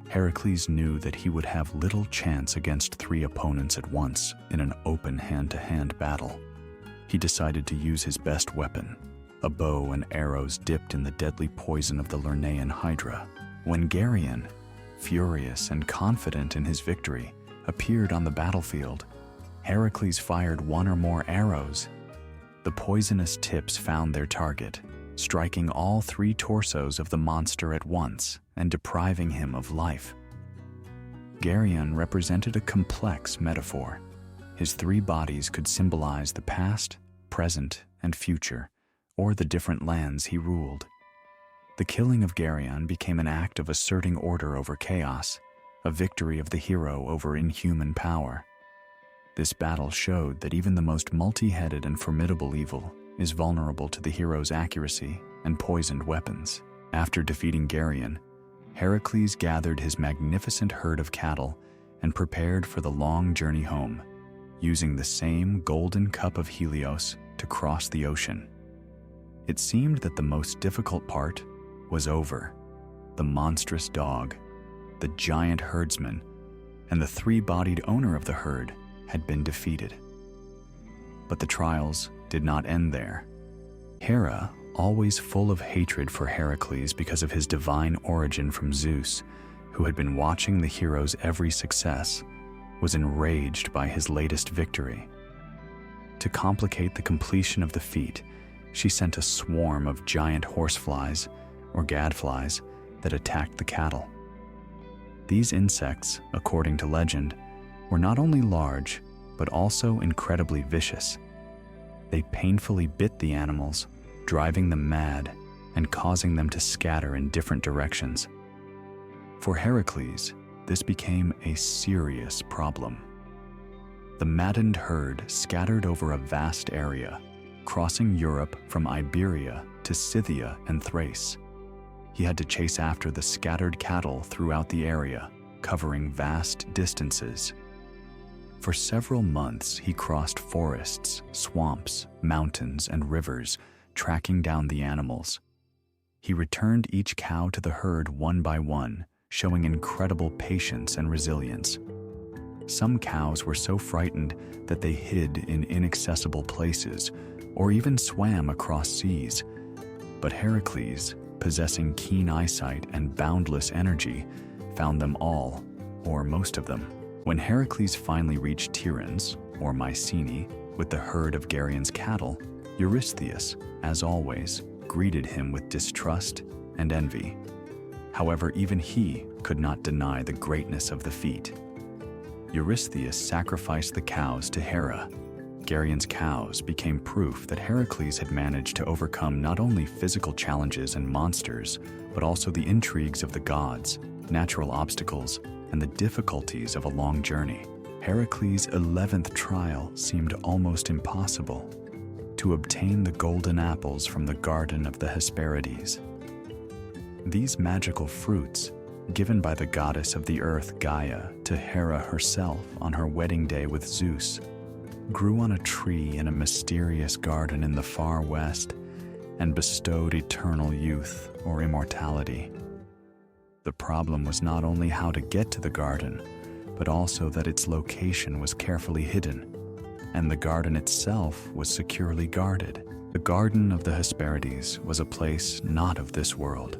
Heracles knew that he would have little chance against 3 opponents at once in an open hand-to-hand battle. He decided to use his best weapon, a bow and arrows dipped in the deadly poison of the Lernaean Hydra. When Geryon, furious and confident in his victory, appeared on the battlefield, Heracles fired 1 or more arrows. The poisonous tips found their target, striking all 3 torsos of the monster at once and depriving him of life. Geryon represented a complex metaphor. His 3 bodies could symbolize the past, present, and future, or the different lands he ruled. The killing of Geryon became an act of asserting order over chaos, a victory of the hero over inhuman power. This battle showed that even the most multi-headed and formidable evil is vulnerable to the hero's accuracy and poisoned weapons. After defeating Geryon, Heracles gathered his magnificent herd of cattle and prepared for the long journey home, using the same golden cup of Helios to cross the ocean. It seemed that the most difficult part was over. The monstrous dog, the giant herdsman, and the 3-bodied owner of the herd had been defeated. But the trials did not end there. Hera, always full of hatred for Heracles because of his divine origin from Zeus, who had been watching the hero's every success, was enraged by his latest victory. To complicate the completion of the feat, she sent a swarm of giant horseflies, or gadflies, that attacked the cattle. These insects, according to legend, were not only large, but also incredibly vicious. They painfully bit the animals, driving them mad and causing them to scatter in different directions. For Heracles, this became a serious problem. The maddened herd scattered over a vast area, crossing Europe from Iberia to Scythia and Thrace. he had to chase after the scattered cattle throughout the area, covering vast distances. For several months, he crossed forests, swamps, mountains, and rivers, tracking down the animals. He returned each cow to the herd one by one, showing incredible patience and resilience. Some cows were so frightened that they hid in inaccessible places or even swam across seas. But Heracles, possessing keen eyesight and boundless energy, found them all, or most of them. When Heracles finally reached Tiryns, or Mycenae, with the herd of Geryon's cattle, Eurystheus, as always, greeted him with distrust and envy. However, even he could not deny the greatness of the feat. Eurystheus sacrificed the cows to Hera. Geryon's cows became proof that Heracles had managed to overcome not only physical challenges and monsters, but also the intrigues of the gods, natural obstacles, and the difficulties of a long journey. Heracles' 11th trial seemed almost impossible: to obtain the golden apples from the garden of the Hesperides. These magical fruits, given by the goddess of the earth Gaia to Hera herself on her wedding day with Zeus, grew on a tree in a mysterious garden in the far west and bestowed eternal youth or immortality. The problem was not only how to get to the garden, but also that its location was carefully hidden, and the garden itself was securely guarded. The Garden of the Hesperides was a place not of this world.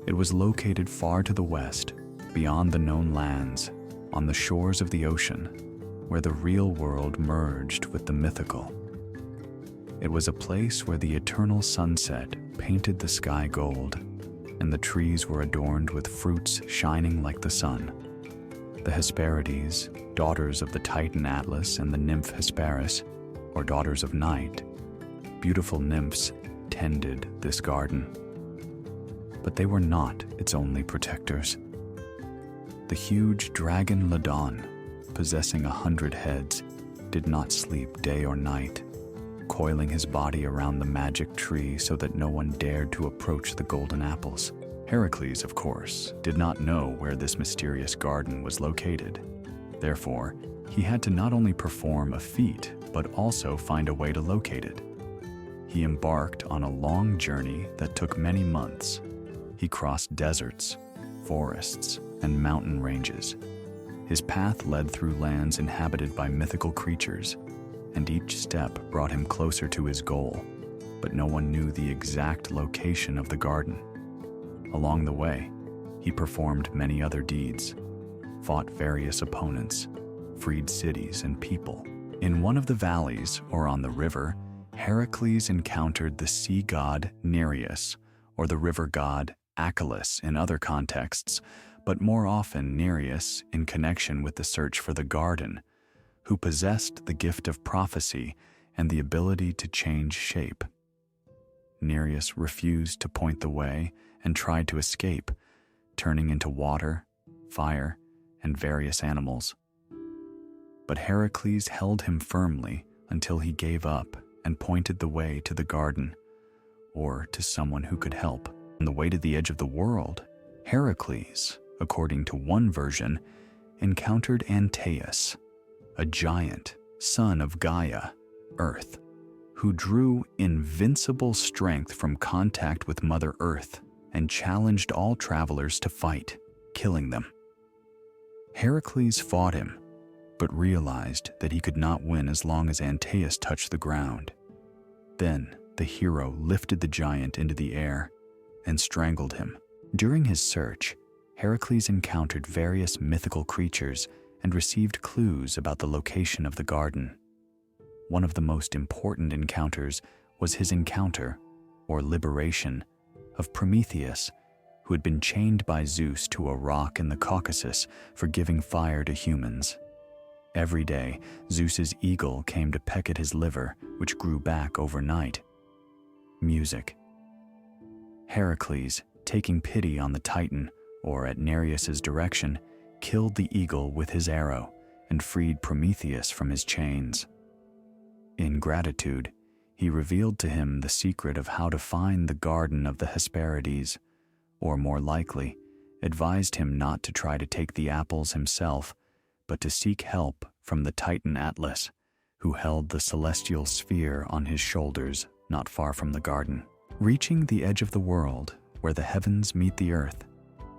It was located far to the west, beyond the known lands, on the shores of the ocean, where the real world merged with the mythical. It was a place where the eternal sunset painted the sky gold, and the trees were adorned with fruits shining like the sun. The Hesperides, daughters of the Titan Atlas and the nymph Hesperus, or daughters of night, beautiful nymphs, tended this garden. But they were not its only protectors. The huge dragon Ladon, possessing 100 heads, did not sleep day or night, coiling his body around the magic tree so that no one dared to approach the golden apples. Heracles, of course, did not know where this mysterious garden was located. Therefore, he had to not only perform a feat, but also find a way to locate it. He embarked on a long journey that took many months. He crossed deserts, forests, and mountain ranges. His path led through lands inhabited by mythical creatures, and each step brought him closer to his goal, but no one knew the exact location of the garden. Along the way, he performed many other deeds, fought various opponents, freed cities and people. In one of the valleys, or on the river, Heracles encountered the sea god Nereus, or the river god Achelous in other contexts, but more often Nereus in connection with the search for the garden, who possessed the gift of prophecy and the ability to change shape. Nereus refused to point the way and tried to escape, turning into water, fire, and various animals. But Heracles held him firmly until he gave up and pointed the way to the garden, or to someone who could help. On the way to the edge of the world, Heracles, according to one version, encountered Antaeus, a giant, son of Gaia, Earth, who drew invincible strength from contact with Mother Earth and challenged all travelers to fight, killing them. Heracles fought him, but realized that he could not win as long as Antaeus touched the ground. Then the hero lifted the giant into the air and strangled him. During his search, Heracles encountered various mythical creatures and received clues about the location of the garden. One of the most important encounters was his encounter, or liberation, of Prometheus, who had been chained by Zeus to a rock in the Caucasus for giving fire to humans. Every day, Zeus's eagle came to peck at his liver, which grew back overnight. Music. Heracles, taking pity on the Titan, or at Nereus's direction, killed the eagle with his arrow and freed Prometheus from his chains. In gratitude, He revealed to him the secret of how to find the garden of the Hesperides, or more likely, advised him not to try to take the apples himself, but to seek help from the Titan Atlas, who held the celestial sphere on his shoulders not far from the garden. Reaching the edge of the world, where the heavens meet the earth,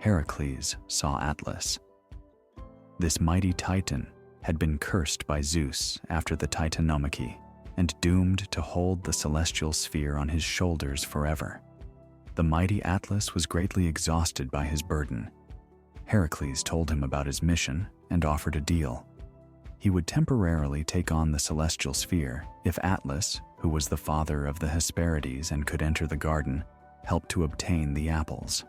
Heracles saw Atlas. This mighty Titan had been cursed by Zeus after the Titanomachy and doomed to hold the celestial sphere on his shoulders forever. The mighty Atlas was greatly exhausted by his burden. Heracles told him about his mission and offered a deal. He would temporarily take on the celestial sphere if Atlas, who was the father of the Hesperides and could enter the garden, helped to obtain the apples.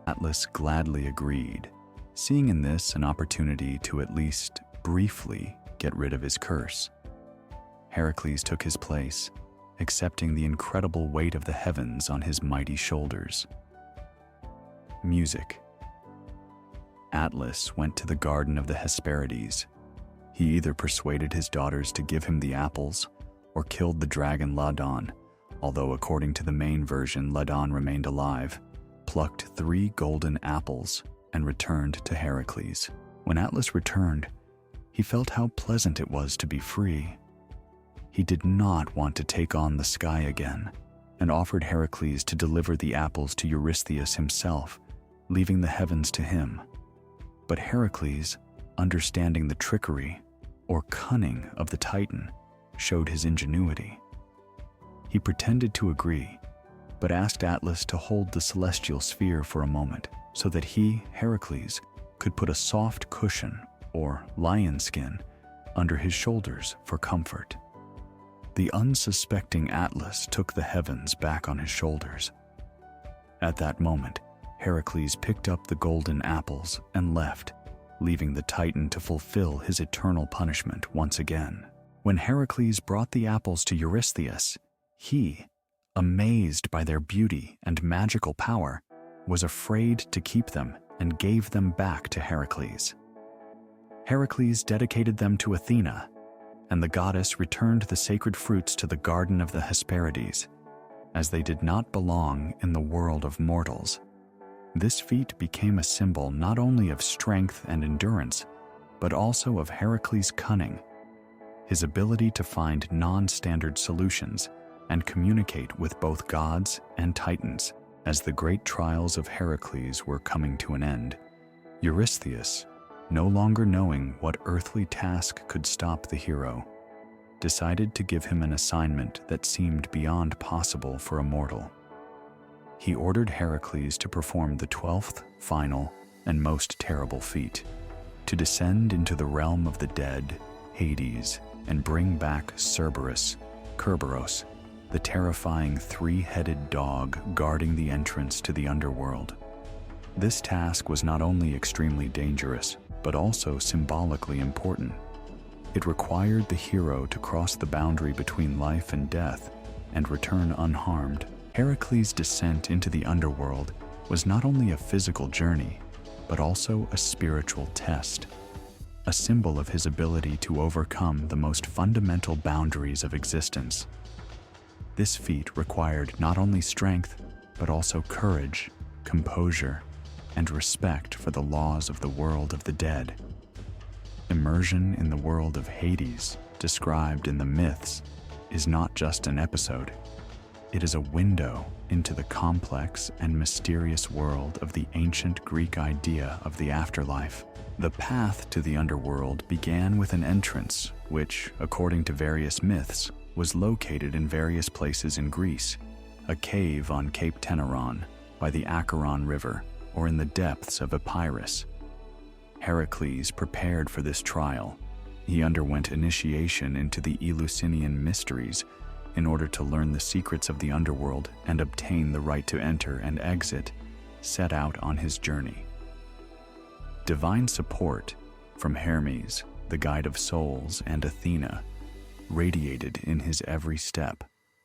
Atlas gladly agreed, seeing in this an opportunity to at least briefly get rid of his curse. Heracles took his place, accepting the incredible weight of the heavens on his mighty shoulders. Music. Atlas went to the garden of the Hesperides. He either persuaded his daughters to give him the apples or killed the dragon Ladon, although according to the main version Ladon remained alive, plucked 3 golden apples and returned to Heracles. When Atlas returned, he felt how pleasant it was to be free. He did not want to take on the sky again, and offered Heracles to deliver the apples to Eurystheus himself, leaving the heavens to him. But Heracles, understanding the trickery or cunning of the Titan, showed his ingenuity. He pretended to agree, but asked Atlas to hold the celestial sphere for a moment so that he, Heracles, could put a soft cushion or lion skin under his shoulders for comfort. The unsuspecting Atlas took the heavens back on his shoulders. At that moment, Heracles picked up the golden apples and left, leaving the Titan to fulfill his eternal punishment once again. When Heracles brought the apples to Eurystheus, he, amazed by their beauty and magical power, was afraid to keep them and gave them back to Heracles. Heracles dedicated them to Athena, and the goddess returned the sacred fruits to the garden of the Hesperides, as they did not belong in the world of mortals. This feat became a symbol not only of strength and endurance, but also of Heracles' cunning, his ability to find non-standard solutions and communicate with both gods and titans. As the great trials of Heracles were coming to an end, Eurystheus, no longer knowing what earthly task could stop the hero, decided to give him an assignment that seemed beyond possible for a mortal. He ordered Heracles to perform the 12th, final, and most terrible feat, to descend into the realm of the dead, Hades, and bring back Kerberos, the terrifying 3-headed dog guarding the entrance to the underworld. This task was not only extremely dangerous, but also symbolically important. It required the hero to cross the boundary between life and death and return unharmed. Heracles' descent into the underworld was not only a physical journey, but also a spiritual test, a symbol of his ability to overcome the most fundamental boundaries of existence. This feat required not only strength, but also courage, composure, and respect for the laws of the world of the dead. Immersion in the world of Hades, described in the myths, is not just an episode. It is a window into the complex and mysterious world of the ancient Greek idea of the afterlife. The path to the underworld began with an entrance, which, according to various myths, was located in various places in Greece, a cave on Cape Teneron, by the Acheron River, or in the depths of Epirus. Heracles prepared for this trial. He underwent initiation into the Eleusinian mysteries in order to learn the secrets of the underworld and obtain the right to enter and exit, set out on his journey. Divine support from Hermes, the guide of souls, and Athena radiated in his every step,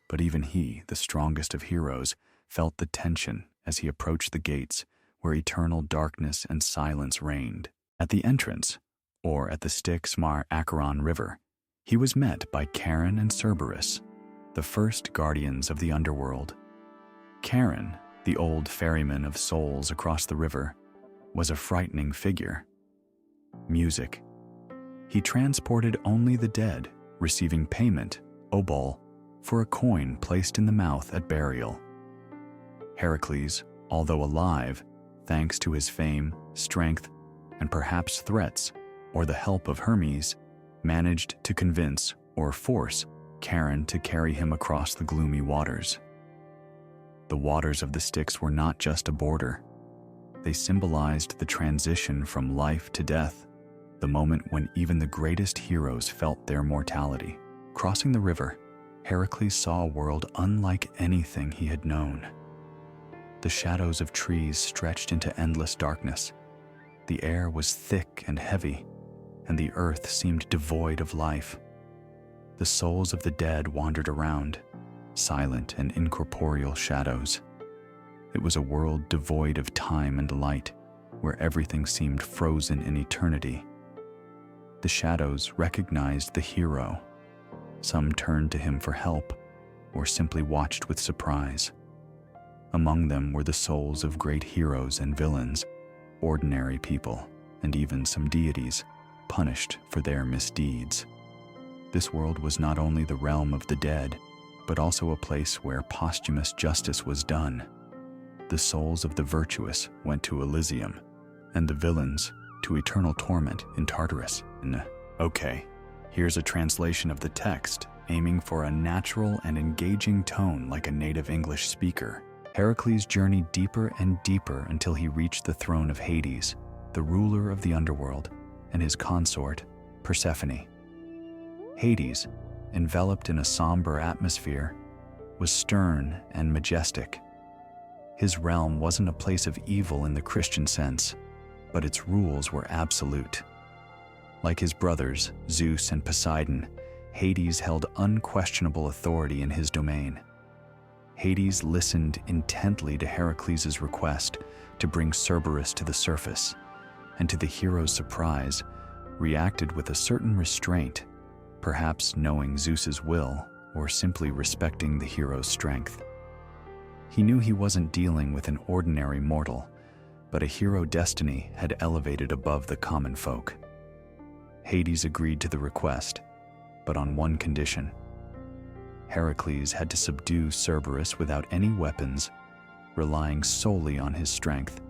but even he, the strongest of heroes, felt the tension as he approached the gates where eternal darkness and silence reigned. At the entrance, or at the Styx Mar Acheron River, he was met by Charon and Cerberus, the first guardians of the underworld. Charon, the old ferryman of souls across the river, was a frightening figure. Music. He transported only the dead, receiving payment, obol, for a coin placed in the mouth at burial. Heracles, although alive, thanks to his fame, strength, and perhaps threats, or the help of Hermes, managed to convince or force Charon to carry him across the gloomy waters. The waters of the Styx were not just a border. They symbolized the transition from life to death, the moment when even the greatest heroes felt their mortality. Crossing the river, Heracles saw a world unlike anything he had known. The shadows of trees stretched into endless darkness. The air was thick and heavy, and the earth seemed devoid of life. The souls of the dead wandered around, silent and incorporeal shadows. It was a world devoid of time and light, where everything seemed frozen in eternity. The shadows recognized the hero. Some turned to him for help, or simply watched with surprise. Among them were the souls of great heroes and villains, ordinary people, and even some deities, punished for their misdeeds. This world was not only the realm of the dead, but also a place where posthumous justice was done. The souls of the virtuous went to Elysium, and the villains to eternal torment in Tartarus. Okay, here's a translation of the text, aiming for a natural and engaging tone like a native English speaker. Heracles journeyed deeper and deeper until he reached the throne of Hades, the ruler of the underworld, and his consort, Persephone. Hades, enveloped in a somber atmosphere, was stern and majestic. His realm wasn't a place of evil in the Christian sense, but its rules were absolute. Like his brothers, Zeus and Poseidon, Hades held unquestionable authority in his domain. Hades listened intently to Heracles' request to bring Cerberus to the surface, and to the hero's surprise, reacted with a certain restraint, perhaps knowing Zeus's will or simply respecting the hero's strength. He knew he wasn't dealing with an ordinary mortal, but a hero destiny had elevated above the common folk. Hades agreed to the request, but on one condition. Heracles had to subdue Cerberus without any weapons, relying solely on his strength,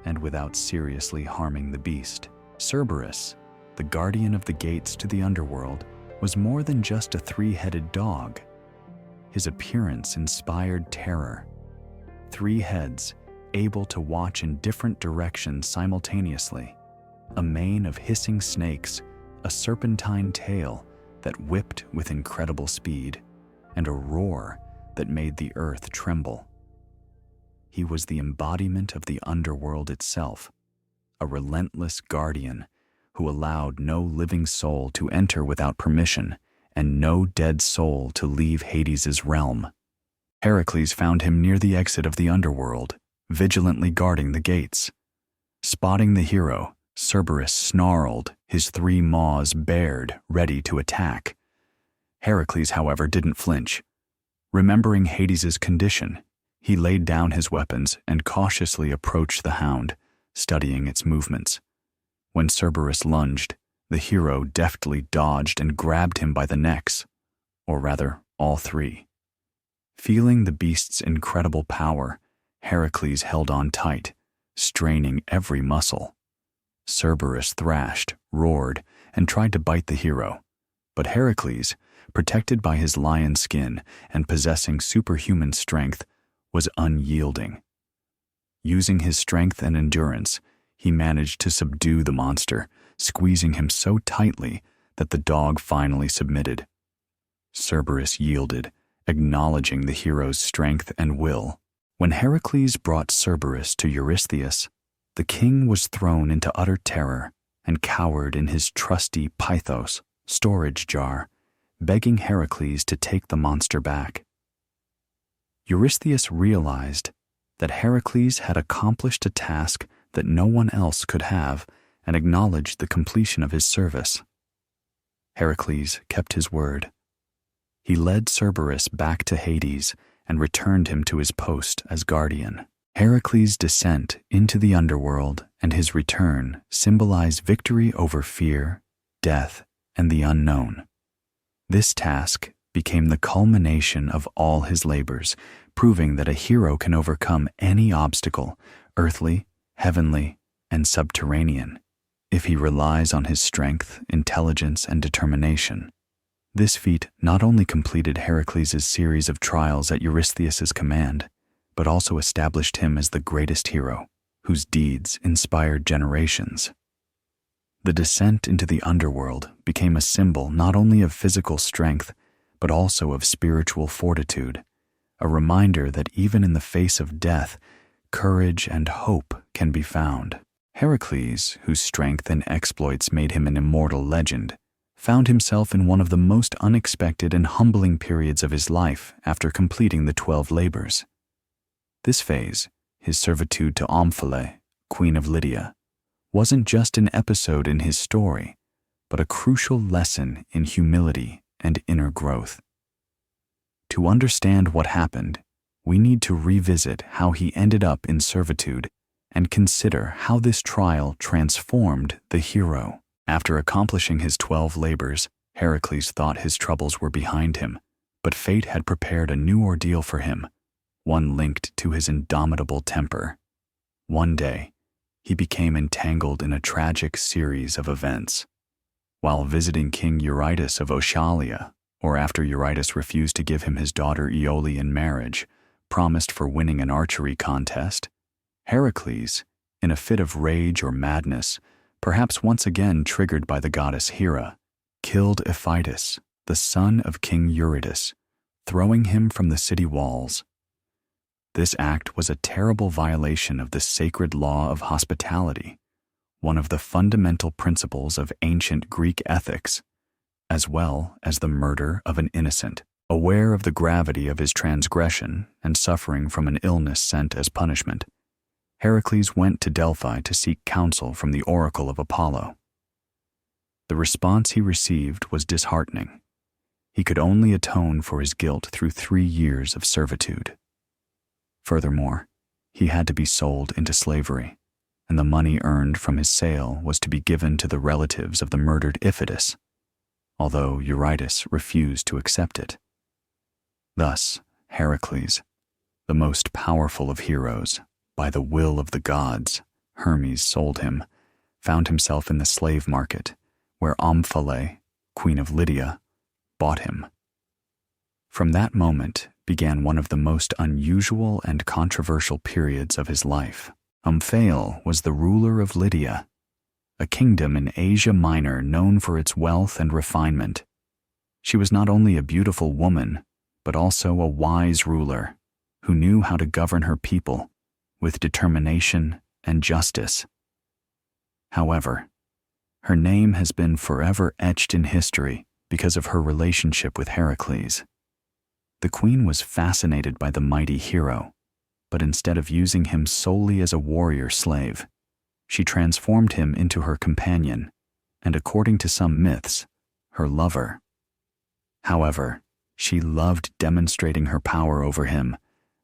and without seriously harming the beast. Cerberus, the guardian of the gates to the underworld, was more than just a three-headed dog. His appearance inspired terror. 3 heads, able to watch in different directions simultaneously, a mane of hissing snakes, a serpentine tail that whipped with incredible speed, and a roar that made the earth tremble. He was the embodiment of the underworld itself, a relentless guardian who allowed no living soul to enter without permission and no dead soul to leave Hades' realm. Heracles found him near the exit of the underworld, vigilantly guarding the gates. Spotting the hero, Cerberus snarled, his 3 maws bared, ready to attack. Heracles, however, didn't flinch. Remembering Hades' condition, he laid down his weapons and cautiously approached the hound, studying its movements. When Cerberus lunged, the hero deftly dodged and grabbed him by the necks, or rather, all 3. Feeling the beast's incredible power, Heracles held on tight, straining every muscle. Cerberus thrashed, roared, and tried to bite the hero, but Heracles, protected by his lion skin and possessing superhuman strength, was unyielding. Using his strength and endurance, he managed to subdue the monster, squeezing him so tightly that the dog finally submitted. Cerberus yielded, acknowledging the hero's strength and will. When Heracles brought Cerberus to Eurystheus, the king was thrown into utter terror and cowered in his trusty Pythos storage jar, begging Heracles to take the monster back. Eurystheus realized that Heracles had accomplished a task that no one else could have and acknowledged the completion of his service. Heracles kept his word. He led Cerberus back to Hades and returned him to his post as guardian. Heracles' descent into the underworld and his return symbolize victory over fear, death, and the unknown. This task became the culmination of all his labors, proving that a hero can overcome any obstacle, earthly, heavenly, and subterranean, if he relies on his strength, intelligence, and determination. This feat not only completed Heracles' series of trials at Eurystheus' command, but also established him as the greatest hero, whose deeds inspired generations. The descent into the underworld became a symbol not only of physical strength, but also of spiritual fortitude, a reminder that even in the face of death, courage and hope can be found. Heracles, whose strength and exploits made him an immortal legend, found himself in one of the most unexpected and humbling periods of his life after completing the 12 labors. This phase, his servitude to Omphale, Queen of Lydia, wasn't just an episode in his story, but a crucial lesson in humility and inner growth. To understand what happened, we need to revisit how he ended up in servitude and consider how this trial transformed the hero. After accomplishing his 12 labors, Heracles thought his troubles were behind him, but fate had prepared a new ordeal for him, one linked to his indomitable temper. One day, he became entangled in a tragic series of events. While visiting King Eurytus of Oechalia, or after Eurytus refused to give him his daughter Iole in marriage, promised for winning an archery contest, Heracles, in a fit of rage or madness, perhaps once again triggered by the goddess Hera, killed Iphitus, the son of King Eurytus, throwing him from the city walls. This act was a terrible violation of the sacred law of hospitality, one of the fundamental principles of ancient Greek ethics, as well as the murder of an innocent. Aware of the gravity of his transgression and suffering from an illness sent as punishment, Heracles went to Delphi to seek counsel from the oracle of Apollo. The response he received was disheartening. He could only atone for his guilt through 3 years of servitude. Furthermore, he had to be sold into slavery, and the money earned from his sale was to be given to the relatives of the murdered Iphitus, although Eurytus refused to accept it. Thus, Heracles, the most powerful of heroes, by the will of the gods, Hermes sold him, found himself in the slave market, where Omphale, Queen of Lydia, bought him. From that moment began one of the most unusual and controversial periods of his life. Omphale was the ruler of Lydia, a kingdom in Asia Minor known for its wealth and refinement. She was not only a beautiful woman, but also a wise ruler who knew how to govern her people with determination and justice. However, her name has been forever etched in history because of her relationship with Heracles. The queen was fascinated by the mighty hero, but instead of using him solely as a warrior slave, she transformed him into her companion and, according to some myths, her lover. However, she loved demonstrating her power over him,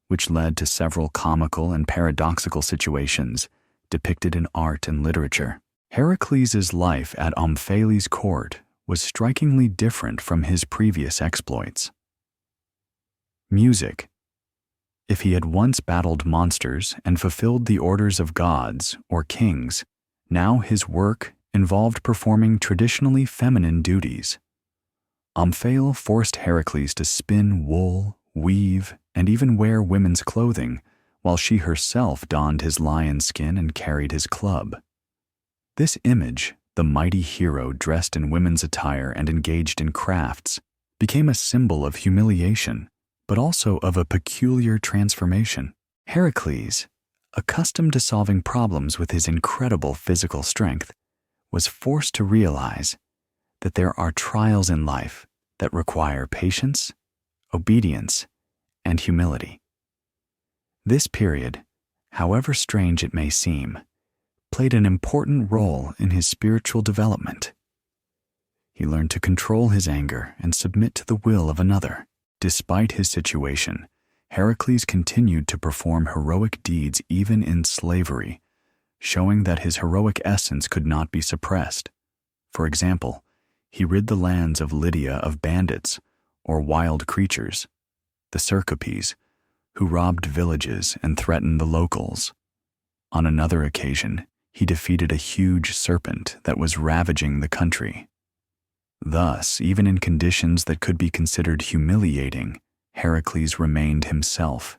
which led to several comical and paradoxical situations depicted in art and literature. Heracles' life at Omphale's court was strikingly different from his previous exploits. Music. If he had once battled monsters and fulfilled the orders of gods or kings, now his work involved performing traditionally feminine duties. Omphale forced Heracles to spin wool, weave, and even wear women's clothing, while she herself donned his lion skin and carried his club. This image, the mighty hero dressed in women's attire and engaged in crafts, became a symbol of humiliation, but also of a peculiar transformation. Heracles, accustomed to solving problems with his incredible physical strength, was forced to realize that there are trials in life that require patience, obedience, and humility. This period, however strange it may seem, played an important role in his spiritual development. He learned to control his anger and submit to the will of another. Despite his situation, Heracles continued to perform heroic deeds even in slavery, showing that his heroic essence could not be suppressed. For example, he rid the lands of Lydia of bandits or wild creatures, the Cercopes, who robbed villages and threatened the locals. On another occasion, he defeated a huge serpent that was ravaging the country. Thus, even in conditions that could be considered humiliating, Heracles remained himself.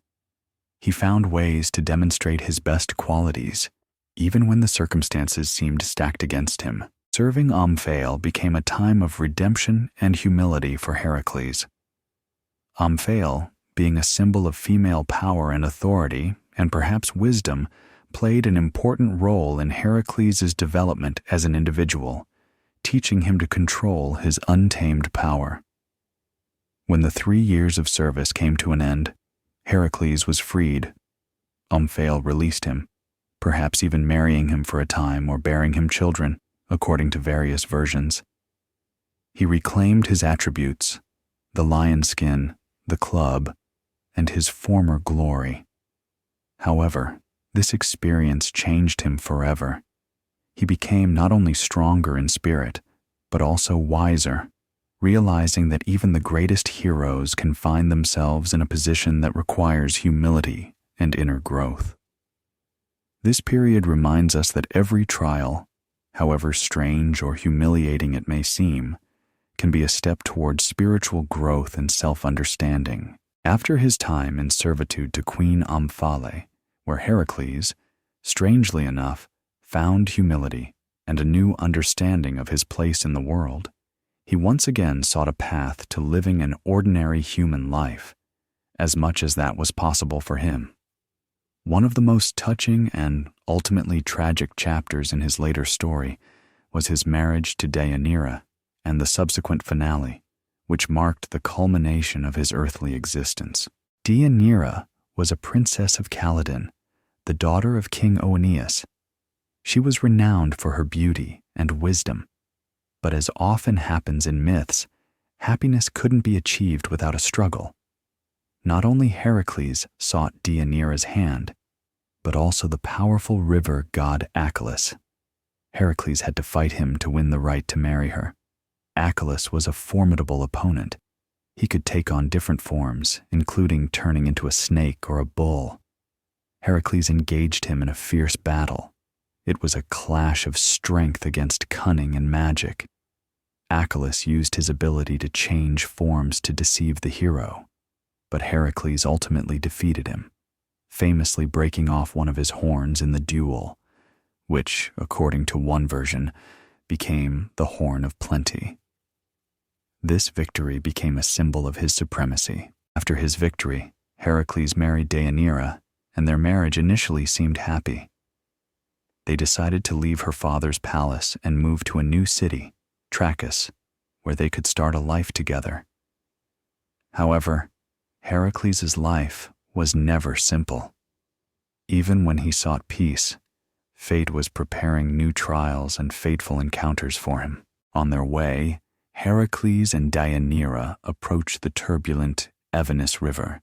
He found ways to demonstrate his best qualities, even when the circumstances seemed stacked against him. Serving Omphale became a time of redemption and humility for Heracles. Omphale, being a symbol of female power and authority, and perhaps wisdom, played an important role in Heracles' development as an individual, teaching him to control his untamed power. When the 3 years of service came to an end, Heracles was freed. Omphale released him, perhaps even marrying him for a time or bearing him children, according to various versions. He reclaimed his attributes, the lion skin, the club, and his former glory. However, this experience changed him forever. He became not only stronger in spirit, but also wiser, realizing that even the greatest heroes can find themselves in a position that requires humility and inner growth. This period reminds us that every trial, however strange or humiliating it may seem, can be a step towards spiritual growth and self-understanding. After his time in servitude to Queen Omphale, where Heracles, strangely enough, found humility and a new understanding of his place in the world, he once again sought a path to living an ordinary human life, as much as that was possible for him. One of the most touching and ultimately tragic chapters in his later story was his marriage to Deianira and the subsequent finale, which marked the culmination of his earthly existence. Deianira was a princess of Calydon, the daughter of King Oeneus. She was renowned for her beauty and wisdom, but as often happens in myths, happiness couldn't be achieved without a struggle. Not only Heracles sought Deianira's hand, but also the powerful river god Achelous. Heracles had to fight him to win the right to marry her. Achelous was a formidable opponent. He could take on different forms, including turning into a snake or a bull. Heracles engaged him in a fierce battle. It was a clash of strength against cunning and magic. Achelous used his ability to change forms to deceive the hero, but Heracles ultimately defeated him, famously breaking off one of his horns in the duel, which, according to one version, became the Horn of Plenty. This victory became a symbol of his supremacy. After his victory, Heracles married Deianira, and their marriage initially seemed happy. They decided to leave her father's palace and move to a new city, Trachis, where they could start a life together. However, Heracles' life was never simple. Even when he sought peace, fate was preparing new trials and fateful encounters for him. On their way, Heracles and Deianira approached the turbulent Evenus River.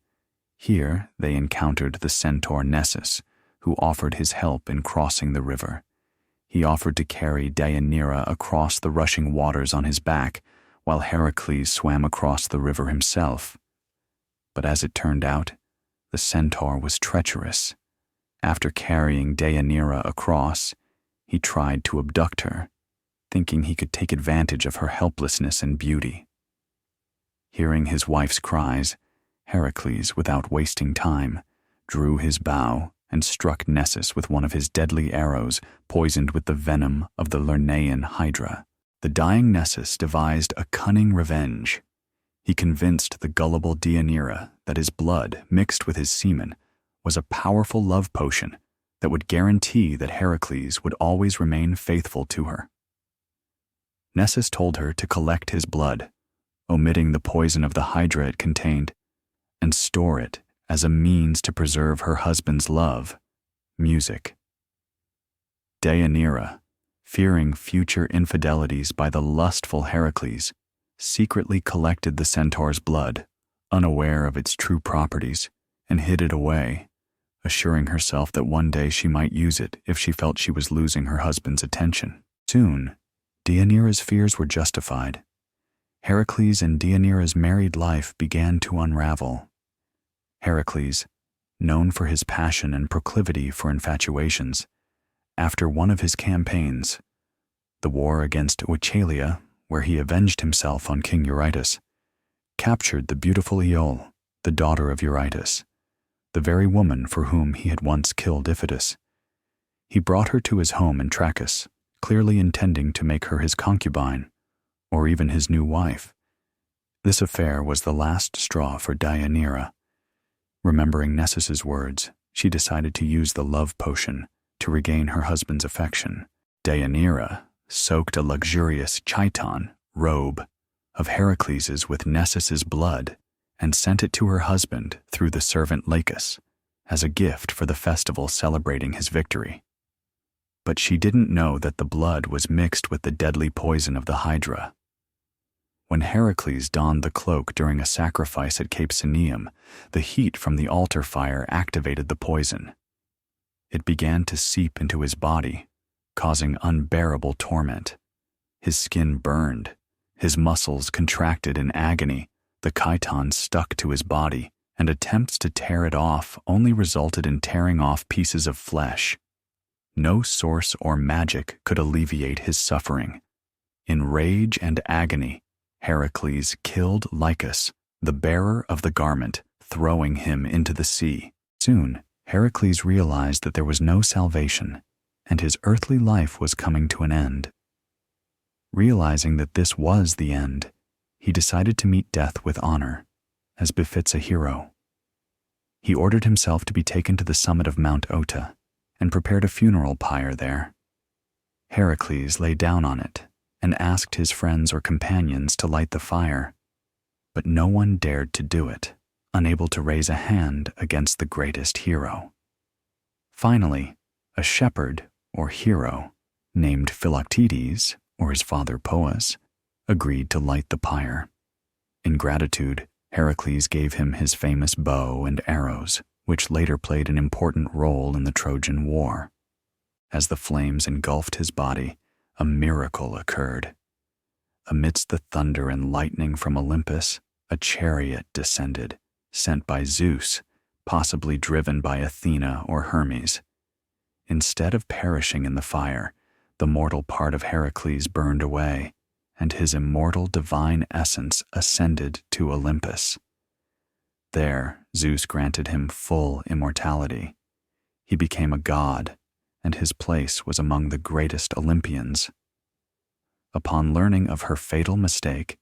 Here they encountered the centaur Nessus, who offered his help in crossing the river. He offered to carry Deianira across the rushing waters on his back, while Heracles swam across the river himself. But as it turned out, the centaur was treacherous. After carrying Deianira across, he tried to abduct her, thinking he could take advantage of her helplessness and beauty. Hearing his wife's cries, Heracles, without wasting time, drew his bow and struck Nessus with one of his deadly arrows poisoned with the venom of the Lernaean hydra. The dying Nessus devised a cunning revenge. He convinced the gullible Deianira that his blood, mixed with his semen, was a powerful love potion that would guarantee that Heracles would always remain faithful to her. Nessus told her to collect his blood, omitting the poison of the hydra it contained, and store it as a means to preserve her husband's love, music. Deianira, fearing future infidelities by the lustful Heracles, secretly collected the centaur's blood, unaware of its true properties, and hid it away, assuring herself that one day she might use it if she felt she was losing her husband's attention. Soon, Deianira's fears were justified. Heracles and Deianira's married life began to unravel. Heracles, known for his passion and proclivity for infatuations, after one of his campaigns, the war against Oechalia, where he avenged himself on King Eurytus, captured the beautiful Iole, the daughter of Eurytus, the very woman for whom he had once killed Iphitus. He brought her to his home in Trachis, clearly intending to make her his concubine, or even his new wife. This affair was the last straw for Deianira. Remembering Nessus's words, she decided to use the love potion to regain her husband's affection. Deianira soaked a luxurious chiton robe of Heracles's with Nessus's blood and sent it to her husband through the servant Lacus as a gift for the festival celebrating his victory. But she didn't know that the blood was mixed with the deadly poison of the Hydra. When Heracles donned the cloak during a sacrifice at Cape Sinium, the heat from the altar fire activated the poison. It began to seep into his body, causing unbearable torment. His skin burned, his muscles contracted in agony, the chiton stuck to his body, and attempts to tear it off only resulted in tearing off pieces of flesh. No source or magic could alleviate his suffering. In rage and agony, Heracles killed Lycus, the bearer of the garment, throwing him into the sea. Soon, Heracles realized that there was no salvation, and his earthly life was coming to an end. Realizing that this was the end, he decided to meet death with honor, as befits a hero. He ordered himself to be taken to the summit of Mount Ota, and prepared a funeral pyre there. Heracles lay down on it, and asked his friends or companions to light the fire, but no one dared to do it, unable to raise a hand against the greatest hero. Finally, a shepherd, or hero, named Philoctetes, or his father Poas, agreed to light the pyre. In gratitude, Heracles gave him his famous bow and arrows, which later played an important role in the Trojan War. As the flames engulfed his body, a miracle occurred. Amidst the thunder and lightning from Olympus, a chariot descended, sent by Zeus, possibly driven by Athena or Hermes. Instead of perishing in the fire, the mortal part of Heracles burned away, and his immortal divine essence ascended to Olympus. There, Zeus granted him full immortality. He became a god, and his place was among the greatest Olympians. Upon learning of her fatal mistake,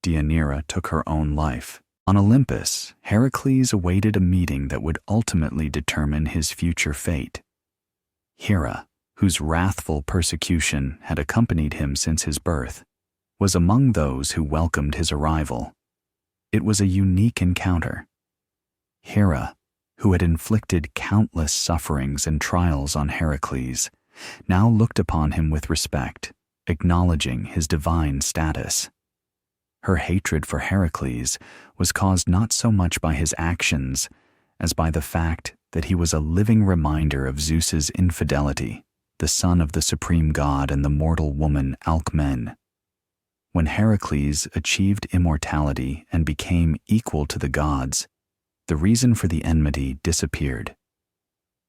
Deianira took her own life. On Olympus, Heracles awaited a meeting that would ultimately determine his future fate. Hera, whose wrathful persecution had accompanied him since his birth, was among those who welcomed his arrival. It was a unique encounter. Hera, who had inflicted countless sufferings and trials on Heracles, now looked upon him with respect, acknowledging his divine status. Her hatred for Heracles was caused not so much by his actions as by the fact that he was a living reminder of Zeus's infidelity, the son of the supreme god and the mortal woman Alcmene. When Heracles achieved immortality and became equal to the gods, the reason for the enmity disappeared.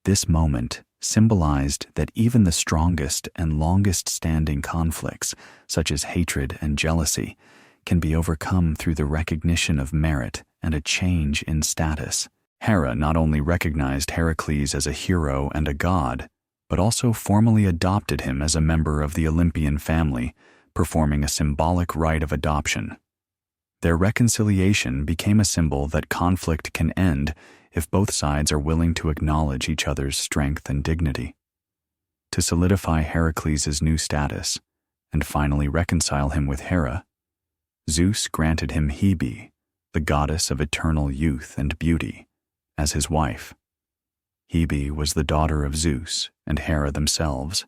This moment symbolized that even the strongest and longest-standing conflicts, such as hatred and jealousy, can be overcome through the recognition of merit and a change in status. Hera not only recognized Heracles as a hero and a god, but also formally adopted him as a member of the Olympian family, performing a symbolic rite of adoption. Their reconciliation became a symbol that conflict can end if both sides are willing to acknowledge each other's strength and dignity. To solidify Heracles' new status, and finally reconcile him with Hera, Zeus granted him Hebe, the goddess of eternal youth and beauty, as his wife. Hebe was the daughter of Zeus and Hera themselves.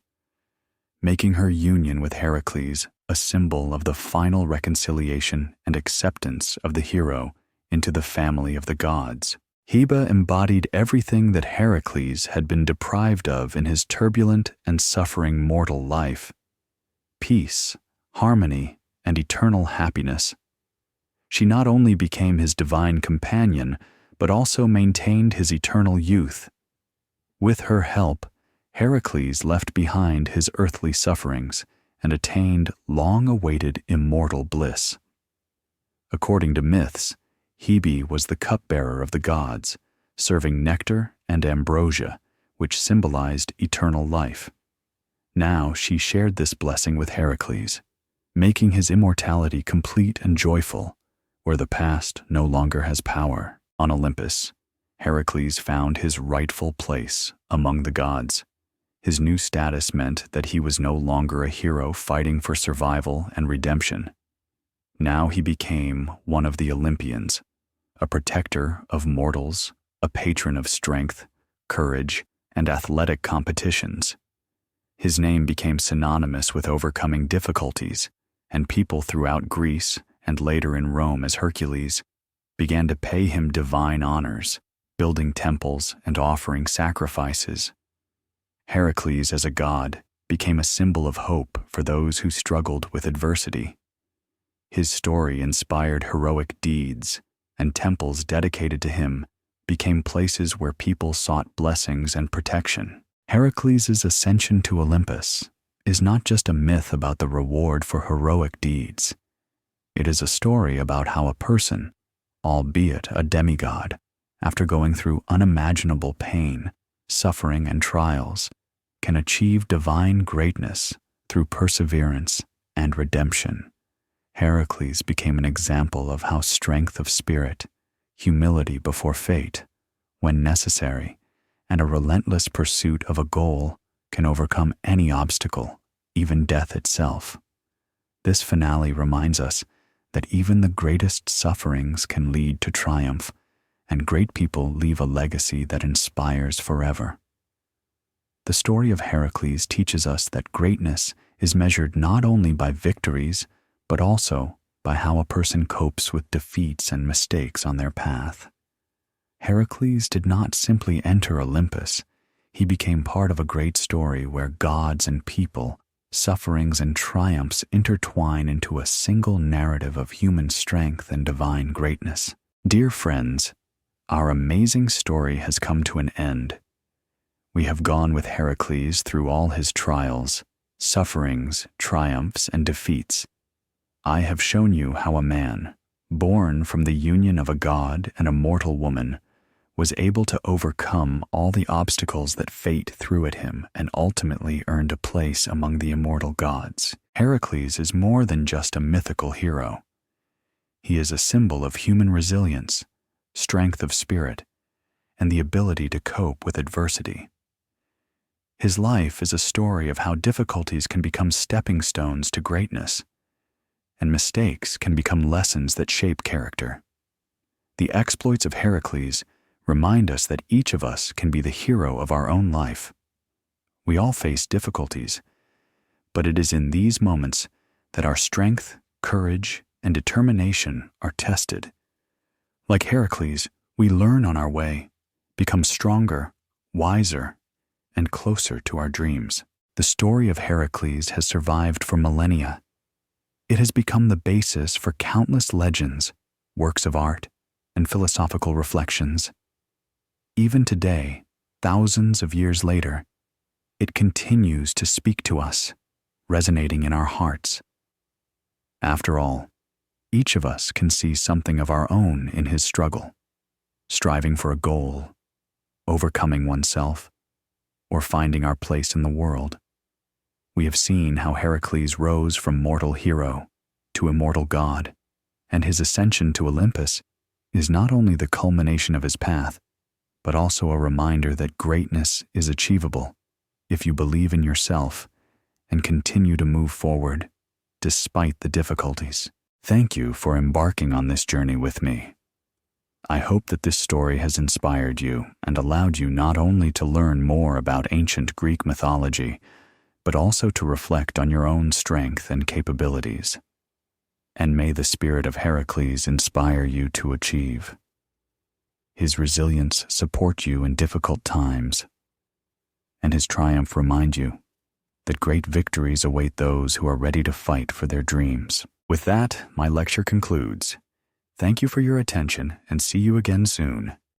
making her union with Heracles a symbol of the final reconciliation and acceptance of the hero into the family of the gods. Hebe embodied everything that Heracles had been deprived of in his turbulent and suffering mortal life: peace, harmony, and eternal happiness. She not only became his divine companion, but also maintained his eternal youth. With her help, Heracles left behind his earthly sufferings and attained long-awaited immortal bliss. According to myths, Hebe was the cupbearer of the gods, serving nectar and ambrosia, which symbolized eternal life. Now she shared this blessing with Heracles, making his immortality complete and joyful, where the past no longer has power. On Olympus, Heracles found his rightful place among the gods. His new status meant that he was no longer a hero fighting for survival and redemption. Now he became one of the Olympians, a protector of mortals, a patron of strength, courage, and athletic competitions. His name became synonymous with overcoming difficulties, and people throughout Greece and later in Rome as Hercules began to pay him divine honors, building temples and offering sacrifices. Heracles as a god became a symbol of hope for those who struggled with adversity. His story inspired heroic deeds, and temples dedicated to him became places where people sought blessings and protection. Heracles' ascension to Olympus is not just a myth about the reward for heroic deeds. It is a story about how a person, albeit a demigod, after going through unimaginable pain, suffering, and trials, can achieve divine greatness through perseverance and redemption. Heracles became an example of how strength of spirit, humility before fate, when necessary, and a relentless pursuit of a goal can overcome any obstacle, even death itself. This finale reminds us that even the greatest sufferings can lead to triumph, and great people leave a legacy that inspires forever. The story of Heracles teaches us that greatness is measured not only by victories, but also by how a person copes with defeats and mistakes on their path. Heracles did not simply enter Olympus. He became part of a great story where gods and people, sufferings and triumphs intertwine into a single narrative of human strength and divine greatness. Dear friends, our amazing story has come to an end. We have gone with Heracles through all his trials, sufferings, triumphs, and defeats. I have shown you how a man, born from the union of a god and a mortal woman, was able to overcome all the obstacles that fate threw at him and ultimately earned a place among the immortal gods. Heracles is more than just a mythical hero. He is a symbol of human resilience, strength of spirit, and the ability to cope with adversity. His life is a story of how difficulties can become stepping stones to greatness, and mistakes can become lessons that shape character. The exploits of Heracles remind us that each of us can be the hero of our own life. We all face difficulties, but it is in these moments that our strength, courage, and determination are tested. Like Heracles, we learn on our way, become stronger, wiser, and closer to our dreams. The story of Heracles has survived for millennia. It has become the basis for countless legends, works of art, and philosophical reflections. Even today, thousands of years later, it continues to speak to us, resonating in our hearts. After all, each of us can see something of our own in his struggle, striving for a goal, overcoming oneself, or finding our place in the world. We have seen how Heracles rose from mortal hero to immortal god, and his ascension to Olympus is not only the culmination of his path, but also a reminder that greatness is achievable if you believe in yourself and continue to move forward despite the difficulties. Thank you for embarking on this journey with me. I hope that this story has inspired you and allowed you not only to learn more about ancient Greek mythology, but also to reflect on your own strength and capabilities. And may the spirit of Heracles inspire you to achieve. His resilience support you in difficult times, and his triumph remind you that great victories await those who are ready to fight for their dreams. With that, my lecture concludes. Thank you for your attention, and see you again soon.